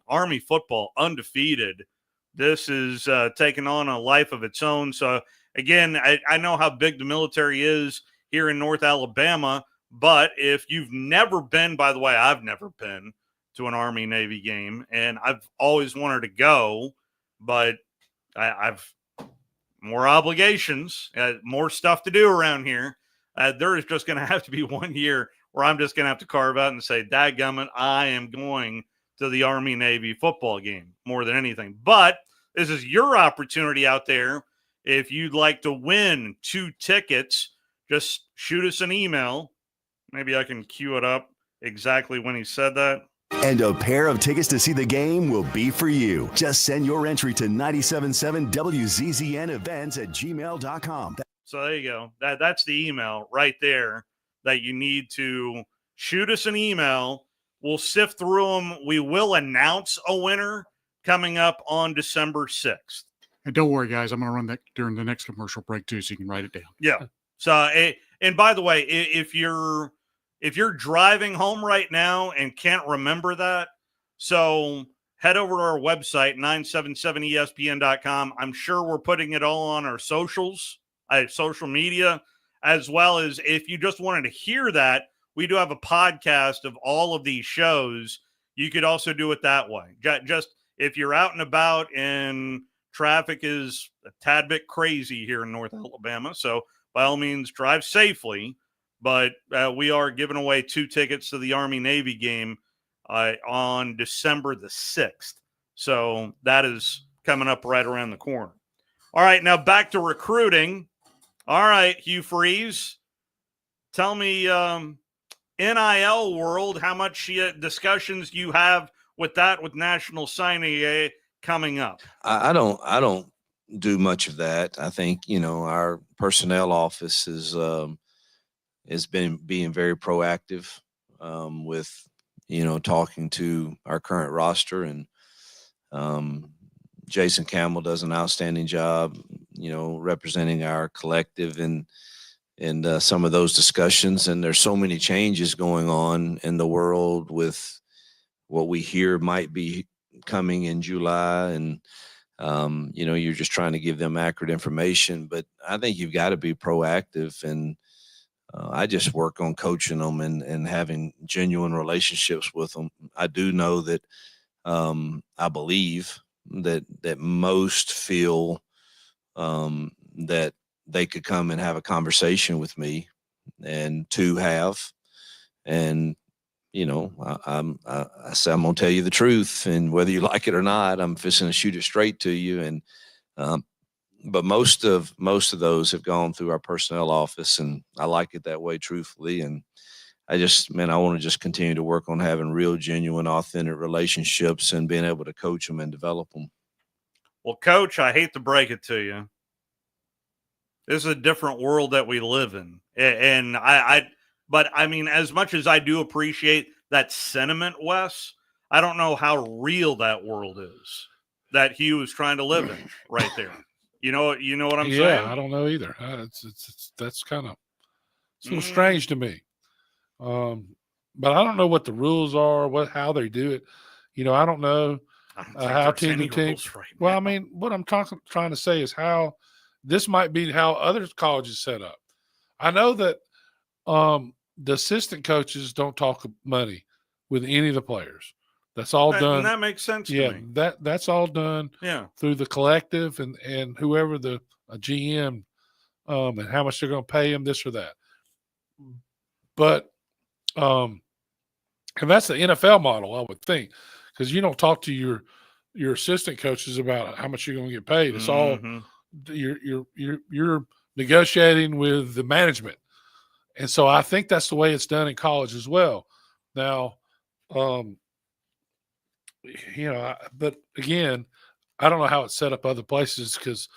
Army football undefeated. This is taking on a life of its own. So again, I know how big the military is here in North Alabama, but if you've never been, by the way, I've never been to an Army Navy game, and I've always wanted to go, but I've more obligations, more stuff to do around here. There is just going to have to be 1 year where I'm just going to have to carve out and say, dadgummit, I am going to the Army Navy football game more than anything. But this is your opportunity out there. If you'd like to win 2 tickets, just shoot us an email. Maybe I can cue it up exactly when he said that. And a pair of tickets to see the game will be for you. Just send your entry to 97.7 WZZN events at gmail.com. So there you go. That's the email right there that you need to shoot us an email. We'll sift through them. We will announce a winner coming up on December 6th. And don't worry, guys. I'm going to run that during the next commercial break, too, so you can write it down. Yeah. So, and by the way, if you're driving home right now and can't remember that, so head over to our website, 977ESPN.com. I'm sure we're putting it all on our socials, social media, as well as if you just wanted to hear that, we do have a podcast of all of these shows. You could also do it that way. Just if you're out and about and traffic is a tad bit crazy here in North Alabama, so by all means, drive safely. But we are giving away 2 tickets to the Army-Navy game on December the 6th. So that is coming up right around the corner. All right, now back to recruiting. All right, Hugh Freeze, tell me, NIL world, how much discussions you have with that with National Signing Day coming up? I don't do much of that. I think, our personnel office has been being very proactive with, talking to our current roster, and Jason Campbell does an outstanding job, representing our collective and some of those discussions. And there's so many changes going on in the world with what we hear might be coming in July. And, you're just trying to give them accurate information. But I think you've got to be proactive. And I just work on coaching them and having genuine relationships with them. I do know that I believe that most feel that they could come and have a conversation with me, and two have. And, I say, I'm going to tell you the truth, and whether you like it or not, I'm fixing to shoot it straight to you. And, but most of those have gone through our personnel office, and I like it that way, truthfully. And I want to just continue to work on having real, genuine, authentic relationships and being able to coach them and develop them. Well, Coach, I hate to break it to you. This is a different world that we live in. And but I mean, as much as I do appreciate that sentiment, Wes, I don't know how real that world is that Hugh is trying to live in right there. You know what I'm saying? Yeah, I don't know either. That's kind of a little strange to me. But I don't know what the rules are, how they do it. I don't know how team to team. Well, I mean, what I'm trying to say is how this might be how other colleges set up. I know that the assistant coaches don't talk money with any of the players. That's all done. And that makes sense to me. That's all done through the collective and whoever a GM and how much they're going to pay them, this or that. But and that's the NFL model, I would think, because you don't talk to your assistant coaches about how much you're going to get paid. It's all you're negotiating with the management. And so I think that's the way it's done in college as well. Now, but again, I don't know how it's set up other places, because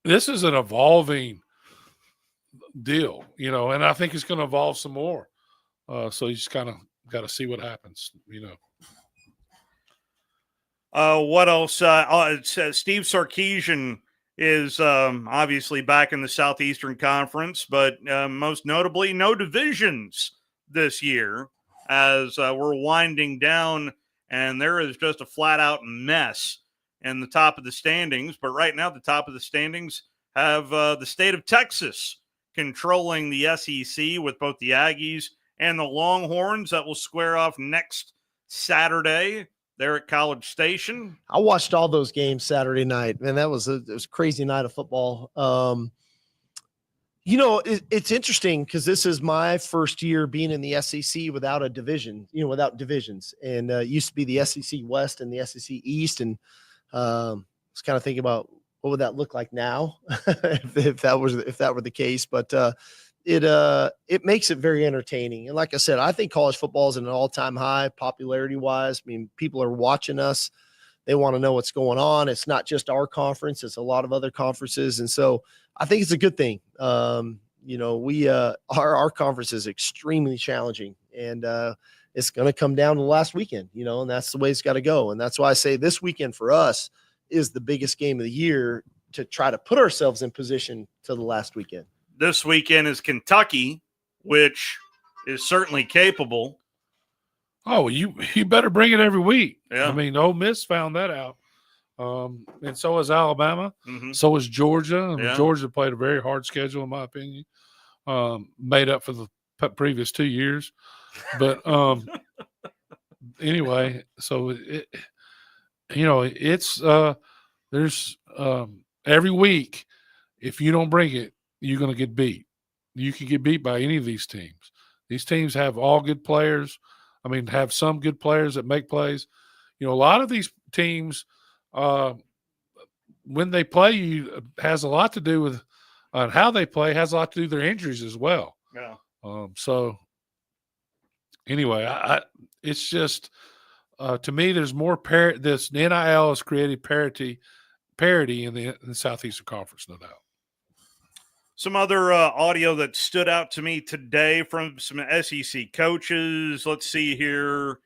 this is an evolving deal, and I think it's going to evolve some more. So you just kind of got to see what happens, What else? Steve Sarkisian is obviously back in the Southeastern Conference, but most notably, no divisions this year as we're winding down, and there is just a flat-out mess in the top of the standings. But right now, the top of the standings have the state of Texas controlling the SEC with both the Aggies and the Longhorns. That will square off next Saturday there at College Station. I watched all those games Saturday night, man. It was a crazy night of football. It's interesting because this is my first year being in the SEC without a division, without divisions. And it used to be the SEC West and the SEC East. And I was kind of thinking about what would that look like now if that were the case. But it makes it very entertaining. And like I said, I think college football is at an all-time high popularity-wise. I mean, people are watching us. They want to know what's going on. It's not just our conference. It's a lot of other conferences. And so I think it's a good thing. Our conference is extremely challenging, and it's going to come down to the last weekend, and that's the way it's got to go. And that's why I say this weekend for us is the biggest game of the year to try to put ourselves in position to the last weekend. This weekend is Kentucky, which is certainly capable. Oh, you better bring it every week. Yeah. I mean, Ole Miss found that out. And so is Alabama. Mm-hmm. So is Georgia. Yeah. Georgia played a very hard schedule, in my opinion, made up for the previous 2 years. But anyway, so it's there's every week, if you don't bring it, you're going to get beat. You can get beat by any of these teams. These teams have all good players. I mean, have some good players that make plays. A lot of these teams, when they play you, has a lot to do with how they play, has a lot to do with their injuries as well. Yeah. So anyway, it's just to me, there's more this NIL has created parity in the Southeastern Conference, no doubt. Some other audio that stood out to me today from some SEC coaches. Let's see here.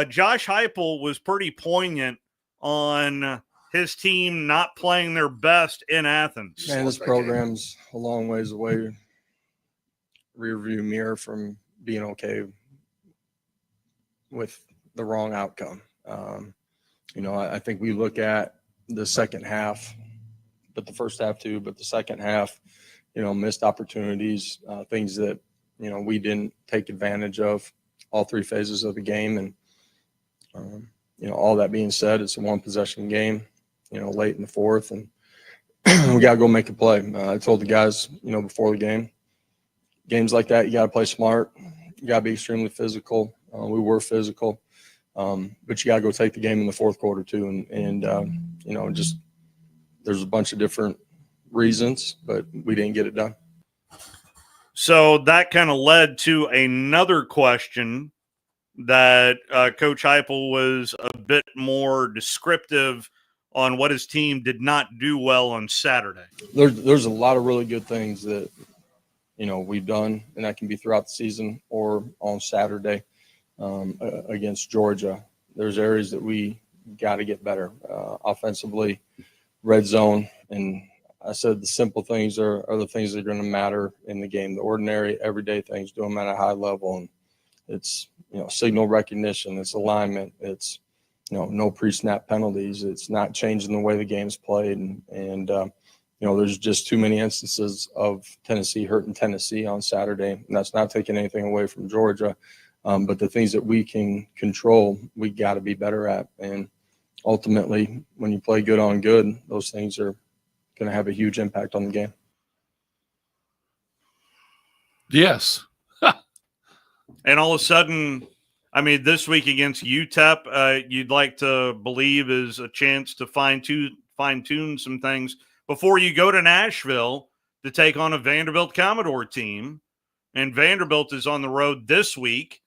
Josh Heupel was pretty poignant on his team not playing their best in Athens. Man, this program's a long ways away, rearview mirror from being okay with the wrong outcome. I think we look at the second half, but the first half too, but the second half, missed opportunities, things that, we didn't take advantage of all three phases of the game. And, all that being said, it's a one possession game, late in the fourth, and we got to go make a play. I told the guys, before the game, games like that, you got to play smart. You got to be extremely physical. We were physical, but you got to go take the game in the fourth quarter too. And just there's a bunch of different reasons, but we didn't get it done. So that kind of led to another question that Coach Heupel was a bit more descriptive on what his team did not do well on Saturday. There's a lot of really good things that, we've done, and that can be throughout the season or on Saturday against Georgia. There's areas that we got to get better offensively, red zone. And I said the simple things are the things that are going to matter in the game. The ordinary, everyday things, do them at a high level. And it's, signal recognition, it's alignment, it's, no pre-snap penalties. It's not changing the way the game's played. And there's just too many instances of Tennessee hurting Tennessee on Saturday. And that's not taking anything away from Georgia. But the things that we can control, we got to be better at. And ultimately, when you play good on good, those things are going to have a huge impact on the game. Yes. And all of a sudden, this week against UTEP, you'd like to believe is a chance to fine-tune some things before you go to Nashville to take on a Vanderbilt Commodore team. And Vanderbilt is on the road this week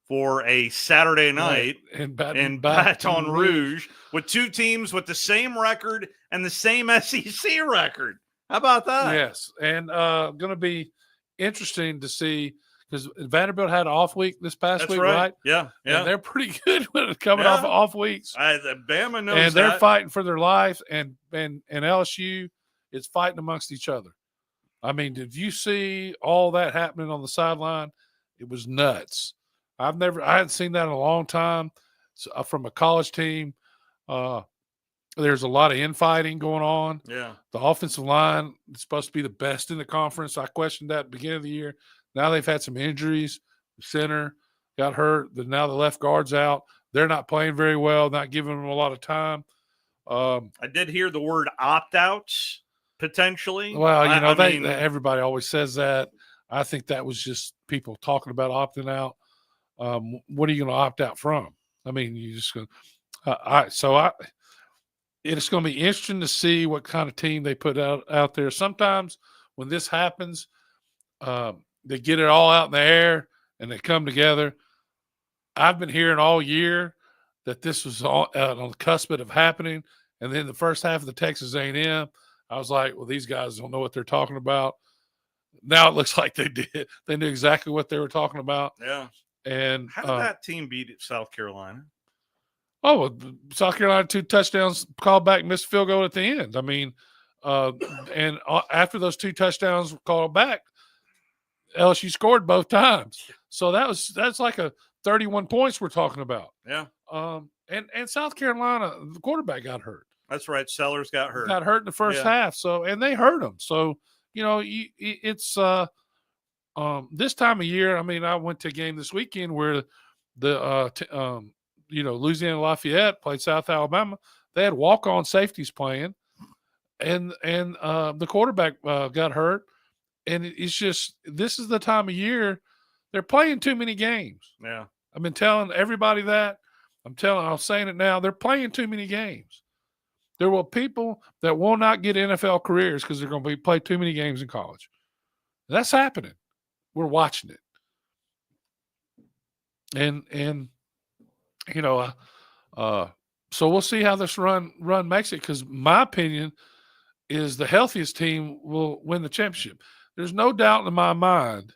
for a Saturday night in Baton Rouge with two teams with the same record and the same SEC record. How about that? Yes, and going to be interesting to see because Vanderbilt had an off week this past week, right? Yeah. And they're pretty good when it's coming off weeks. Bama knows and they're fighting for their life, and LSU is fighting amongst each other. Did you see all that happening on the sideline? It was nuts. I hadn't seen that in a long time. So, from a college team, there's a lot of infighting going on. Yeah. The offensive line is supposed to be the best in the conference. I questioned that at the beginning of the year. Now they've had some injuries. The center got hurt. Now the left guard's out. They're not playing very well, not giving them a lot of time. I did hear the word opt-outs potentially. Well, everybody always says that. I think that was just people talking about opting out. What are you going to opt out from? You just going to it's going to be interesting to see what kind of team they put out there. Sometimes when this happens, they get it all out in the air and they come together. I've been hearing all year that this was on the cusp of happening. And then the first half of the Texas A&M, I was like, well, these guys don't know what they're talking about. Now it looks like they did. They knew exactly what they were talking about. Yeah. And how did that team beat South Carolina? Oh, South Carolina 2 touchdowns, called back, missed field goal at the end. And after those 2 touchdowns called back, LSU scored both times. So that's like a 31 points we're talking about. Yeah. And South Carolina, the quarterback got hurt. That's right. Sellers got hurt. Got hurt in the first half. So, and they hurt him. So, it's this time of year. I went to a game this weekend where the Louisiana Lafayette played South Alabama. They had walk-on safeties playing, and the quarterback got hurt. And it's just, this is the time of year they're playing too many games. Yeah. I've been telling everybody that. I'm saying it now. They're playing too many games. There will people that will not get NFL careers because they're going to play too many games in college. That's happening. we're watching it. And you know, so we'll see how this run makes it, because my opinion is the healthiest team will win the championship. There's no doubt in my mind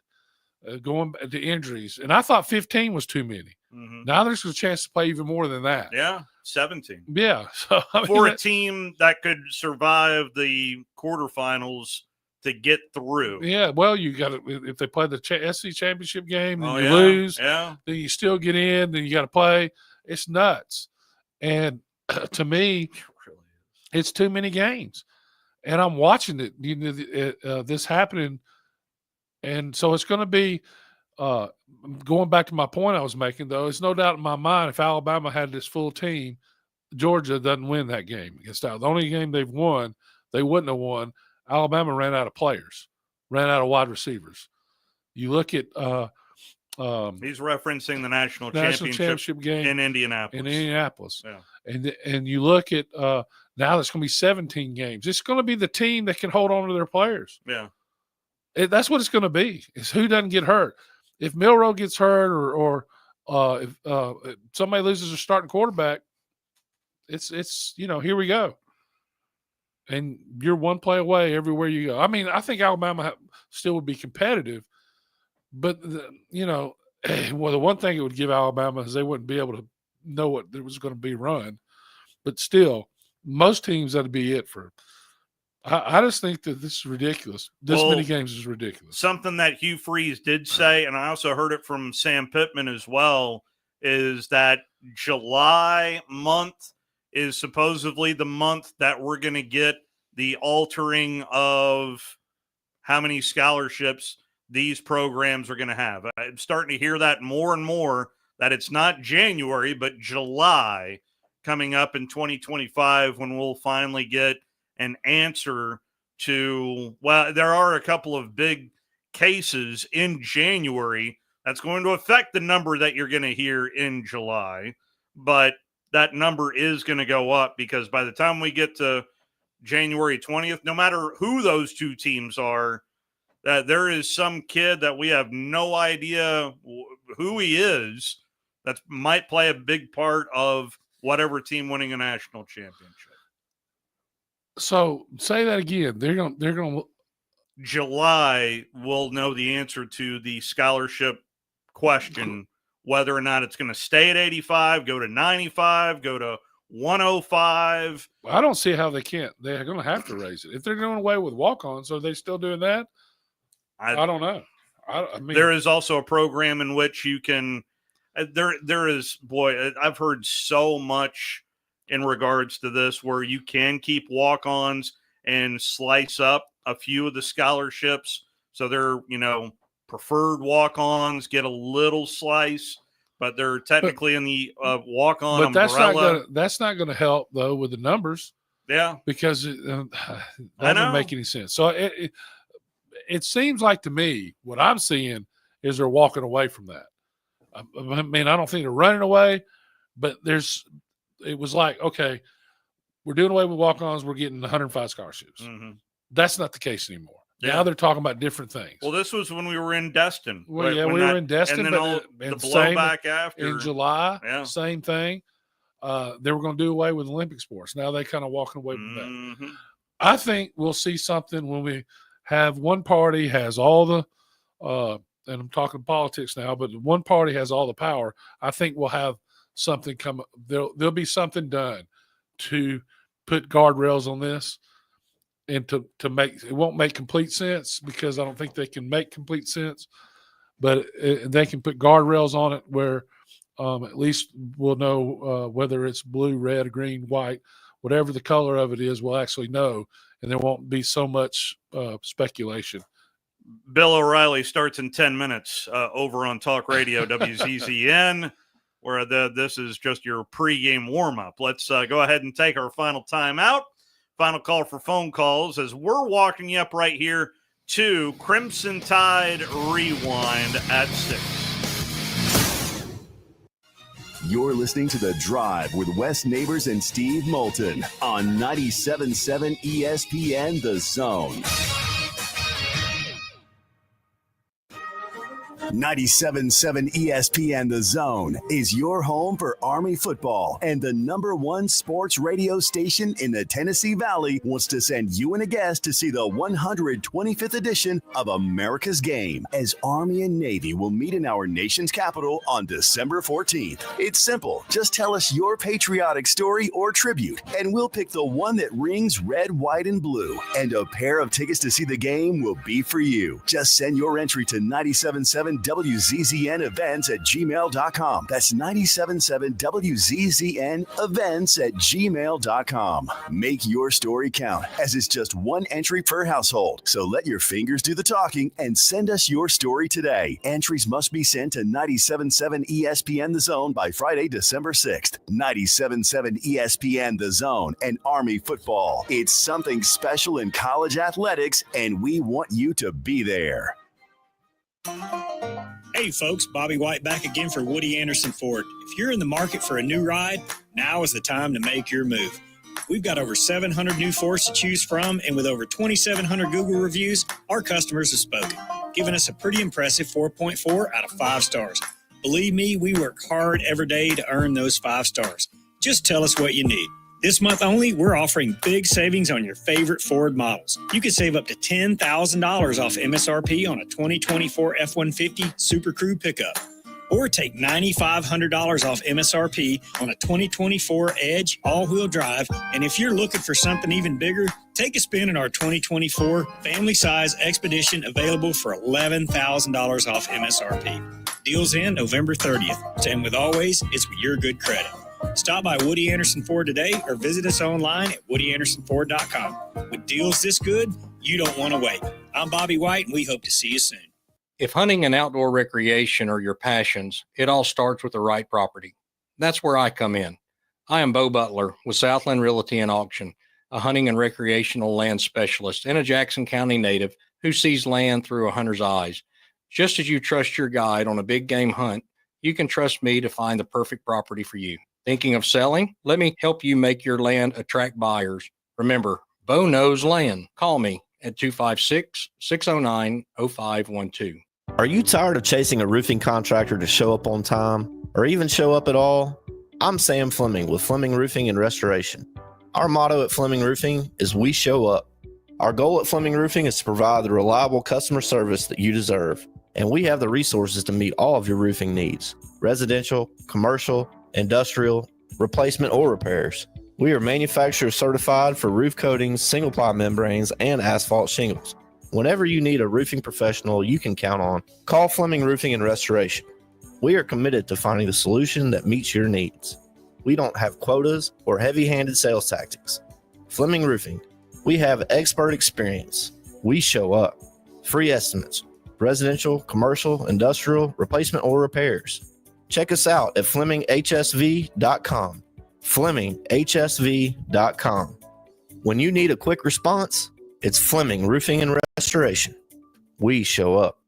going to injuries. And I thought 15 was too many. Mm-hmm. Now there's a chance to play even more than that. Yeah, 17. Yeah. So, I mean, for a team that could survive the quarterfinals to get through. Yeah, well, you got to, if they play the SC championship game, then you yeah, lose. Yeah. Then you still get in, then you got to play. It's nuts. And to me, it's too many games. And I'm watching it, this happening. And so it's going to be, going back to my point I was making, though, it's no doubt in my mind, if Alabama had this full team, Georgia doesn't win that game against Alabama. The only game they've won, they wouldn't have won. Alabama ran out of players, ran out of wide receivers. You look at he's referencing the national championship game in Indianapolis. Yeah. And you look at now there's going to be 17 games. It's going to be the team that can hold on to their players. Yeah. That's what it's going to be. Is who doesn't get hurt. If Milroe gets hurt or if somebody loses their starting quarterback, it's here we go. And you're one play away everywhere you go. I mean, I think Alabama still would be competitive, but well, the one thing it would give Alabama is they wouldn't be able to know what there was going to be run. But still, most teams that'd be it for. I just think that this is ridiculous. Many games is ridiculous. Something that Hugh Freeze did say, and I also heard it from Sam Pittman as well, is that July month is supposedly the month that we're going to get the altering of how many scholarships these programs are going to have. I'm starting to hear that more and more, that it's not January, but July coming up in 2025 when we'll finally get an answer to, well, there are a couple of big cases in January that's going to affect the number that you're going to hear in July, but that number is going to go up, because by the time we get to January 20th, no matter who those two teams are, that there is some kid that we have no idea who he is that might play a big part of whatever team winning a national championship. So say that again. They're going to July will know the answer to the scholarship question, whether or not it's going to stay at 85, go to 95, go to 105. I don't see how they can't. They're going to have to raise it. If they're going away with walk-ons, are they still doing that? I don't know. I mean, there is also a program in which you can there is, boy, I've heard so much in regards to this, where you can keep walk-ons and slice up a few of the scholarships. So they're, preferred walk-ons get a little slice, but they're technically in the walk-on umbrella. That's not going to help, though, with the numbers. Yeah. Because it doesn't make any sense. So it seems like to me, what I'm seeing is they're walking away from that. I mean, I don't think they're running away, but it was like, okay, we're doing away with walk-ons. We're getting 105 scholarships. Mm-hmm. That's not the case anymore. Yeah. Now they're talking about different things. Well, this was when we were in Destin. Well, yeah, we were in Destin. And then the blowback after. In July, same thing. They were going to do away with Olympic sports. Now they kind of walking away from that. I think we'll see something when we have one party has all the and I'm talking politics now, but one party has all the power. I think we'll have something come. There'll be something done to put guardrails on this, and to make it won't make complete sense, because I don't think they can make complete sense, but they can put guardrails on it where at least we'll know whether it's blue, red, green, white, whatever the color of it is, we'll actually know, and there won't be so much speculation. Bill O'Reilly starts in 10 minutes over on Talk Radio WZZN, where this is just your pregame warm-up. Let's go ahead and take our final timeout. Final call for phone calls as we're walking you up right here to Crimson Tide Rewind at 6. You're listening to The Drive with Wes Neighbors and Steve Moulton on 97.7 ESPN The Zone. 97.7 ESPN The Zone is your home for Army football, and the #1 sports radio station in the Tennessee Valley wants to send you and a guest to see the 125th edition of America's Game, as Army and Navy will meet in our nation's capital on December 14th. It's simple. Just tell us your patriotic story or tribute, and we'll pick the one that rings red, white, and blue. And a pair of tickets to see the game will be for you. Just send your entry to 97.7 WZZN events at gmail.com. That's 97.7 WZZN events at gmail.com. Make your story count, as it's just one entry per household. So let your fingers do the talking and send us your story today. Entries must be sent to 97.7 ESPN The Zone by Friday, December 6th. 97.7 ESPN The Zone and Army football. It's something special in college athletics, and we want you to be there. Hey folks, Bobby White back again for Woody Anderson Ford. If you're in the market for a new ride, now is the time to make your move. We've got over 700 new Fords to choose from, and with over 2,700 Google reviews, our customers have spoken, giving us a pretty impressive 4.4 out of 5 stars. Believe me, we work hard every day to earn those 5 stars. Just tell us what you need. This month only, we're offering big savings on your favorite Ford models. You can save up to $10,000 off MSRP on a 2024 F-150 Super Crew pickup. Or take $9,500 off MSRP on a 2024 Edge all-wheel drive. And if you're looking for something even bigger, take a spin in our 2024 family-size Expedition, available for $11,000 off MSRP. Deals end November 30th. And with always, it's with your good credit. Stop by Woody Anderson Ford today or visit us online at WoodyAndersonFord.com. With deals this good, you don't want to wait. I'm Bobby White, and we hope to see you soon. If hunting and outdoor recreation are your passions, it all starts with the right property. That's where I come in. I am Bo Butler with Southland Realty and Auction, a hunting and recreational land specialist and a Jackson County native who sees land through a hunter's eyes. Just as you trust your guide on a big game hunt, you can trust me to find the perfect property for you. Thinking of selling? Let me help you make your land attract buyers. Remember, Bo knows land. Call me at 256-609-0512. Are you tired of chasing a roofing contractor to show up on time or even show up at all? I'm Sam Fleming with Fleming Roofing and Restoration. Our motto at Fleming Roofing is we show up. Our goal at Fleming Roofing is to provide the reliable customer service that you deserve, and we have the resources to meet all of your roofing needs: residential, commercial, industrial, replacement, or repairs. We are manufacturer certified for roof coatings, single ply membranes, and asphalt shingles. Whenever you need a roofing professional you can count on, call Fleming Roofing and Restoration. We are committed to finding the solution that meets your needs. We don't have quotas or heavy-handed sales tactics. Fleming Roofing, we have expert experience. We show up. Free estimates, residential, commercial, industrial, replacement, or repairs. Check us out at FlemingHSV.com. FlemingHSV.com. When you need a quick response, it's Fleming Roofing and Restoration. We show up.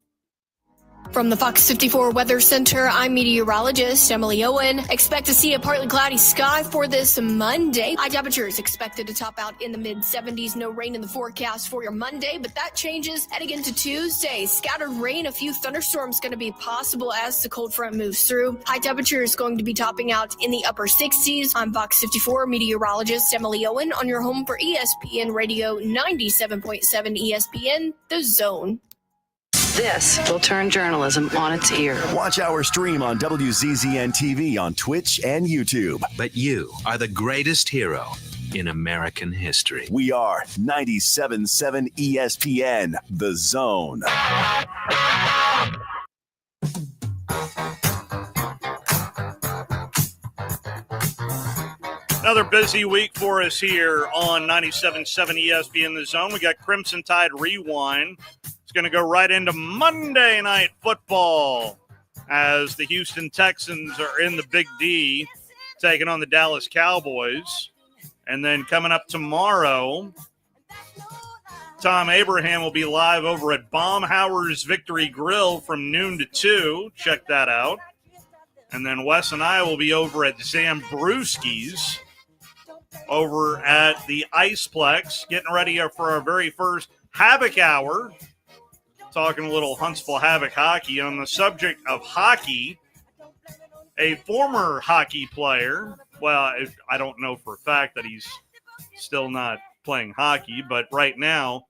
From the Fox 54 Weather Center, I'm meteorologist Emily Owen. Expect to see a partly cloudy sky for this Monday. High temperatures expected to top out in the mid-70s. No rain in the forecast for your Monday, but that changes heading into Tuesday. Scattered rain, a few thunderstorms going to be possible as the cold front moves through. High temperatures going to be topping out in the upper 60s. I'm Fox 54 meteorologist Emily Owen on your home for ESPN Radio 97.7 ESPN, The Zone. This will turn journalism on its ear. Watch our stream on WZZN TV on Twitch and YouTube. But you are the greatest hero in American history. We are 97.7 ESPN, The Zone. Another busy week for us here on 97.7 ESPN The Zone. We got Crimson Tide Rewind. It's going to go right into Monday Night Football as the Houston Texans are in the Big D taking on the Dallas Cowboys. And then coming up tomorrow, Tom Abraham will be live over at Baumhauer's Victory Grill from noon to 2. Check that out. And then Wes and I will be over at Zambrewski's over at the Iceplex, getting ready for our very first Havoc Hour. talking a little Huntsville Havoc hockey. On the subject of hockey, a former hockey player, well, I don't know for a fact that he's still not playing hockey, but right now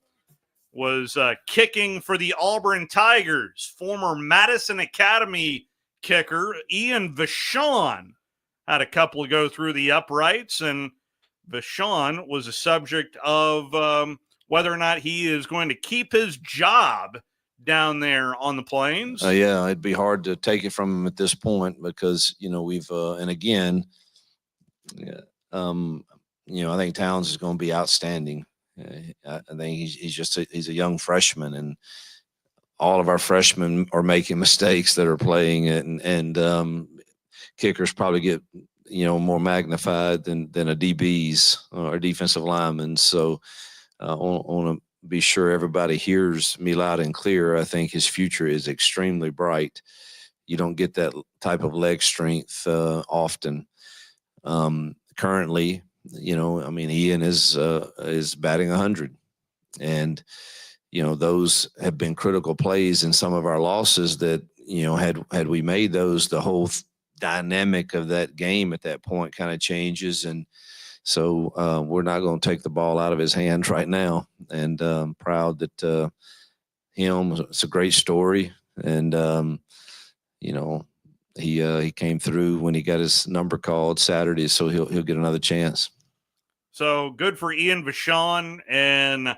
was kicking for the Auburn Tigers. Former Madison Academy kicker Ian Vachon had a couple go through the uprights, and Vachon was a subject of whether or not he is going to keep his job down there on the Plains. Yeah, it'd be hard to take it from him at this point because, we've, and again, I think Towns is going to be outstanding. I think he's a young freshman, and all of our freshmen are making mistakes that are playing it, and kickers probably get more magnified than a DB's or defensive lineman. So I want to be sure everybody hears me loud and clear. I think his future is extremely bright. You don't get that type of leg strength often. Currently, Ian is batting 100, and those have been critical plays in some of our losses that had we made those, the whole dynamic of that game at that point kind of changes. And so we're not going to take the ball out of his hands right now, and proud that it's a great story. And he came through when he got his number called Saturday, so he'll get another chance. So good for Ian Vachon, and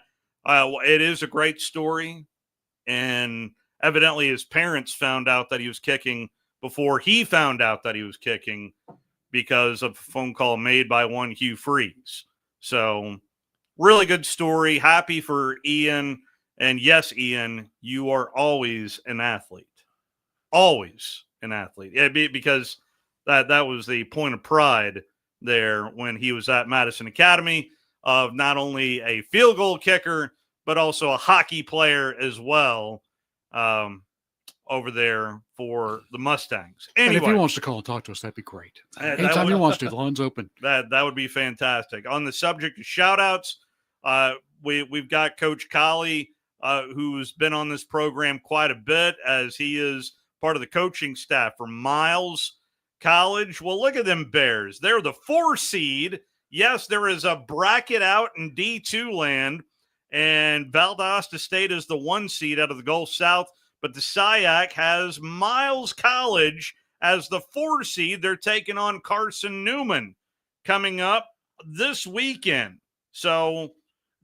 it is a great story. And evidently his parents found out that he was kicking before he found out that he was kicking because of a phone call made by one Hugh Freeze. So really good story. Happy for Ian. And yes, Ian, you are always an athlete. Always an athlete. Because that was the point of pride there when he was at Madison Academy, of not only a field goal kicker, but also a hockey player as well, over there for the Mustangs. Anyway, and if he wants to call and talk to us, that'd be great. Anytime he wants to, the line's open. That would be fantastic. On the subject of shout-outs, we've got Coach Colley, who's been on this program quite a bit, as he is part of the coaching staff for Miles College. Well, look at them Bears. They're the 4 seed. Yes, there is a bracket out in D2 land, and Valdosta State is the 1 seed out of the Gulf South, but the SIAC has Miles College as the 4 seed. They're taking on Carson Newman coming up this weekend. So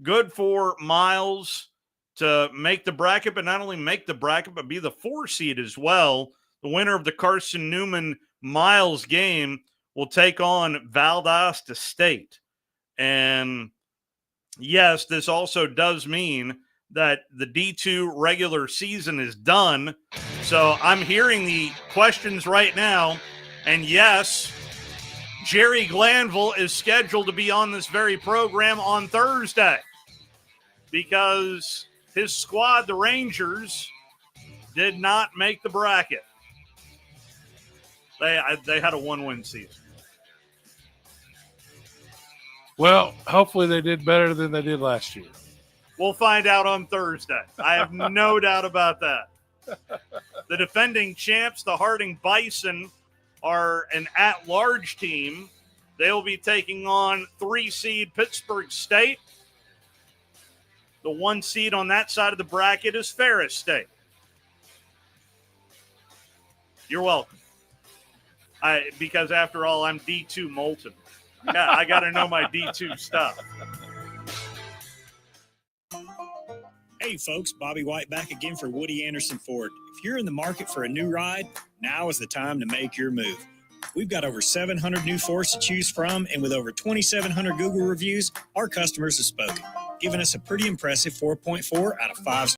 good for Miles to make the bracket, but not only make the bracket, but be the 4 seed as well. The winner of the Carson Newman Miles game will take on Valdosta State. And yes, this also does mean that the D2 regular season is done. So I'm hearing the questions right now. And yes, Jerry Glanville is scheduled to be on this very program on Thursday because his squad, the Rangers, did not make the bracket. They had a 1-win season. Well, hopefully they did better than they did last year. We'll find out on Thursday. I have no doubt about that. The defending champs, the Harding Bison, are an at-large team. They'll be taking on 3-seed Pittsburgh State. The 1 seed on that side of the bracket is Ferris State. You're welcome. Because after all, I'm D2 Moulton. I got to know my D2 stuff. Hey folks, Bobby White back again for Woody Anderson Ford. If you're in the market for a new ride, now is the time to make your move. We've got over 700 new Fords to choose from, and with over 2,700 Google reviews, our customers have spoken, giving us a pretty impressive 4.4 out of 5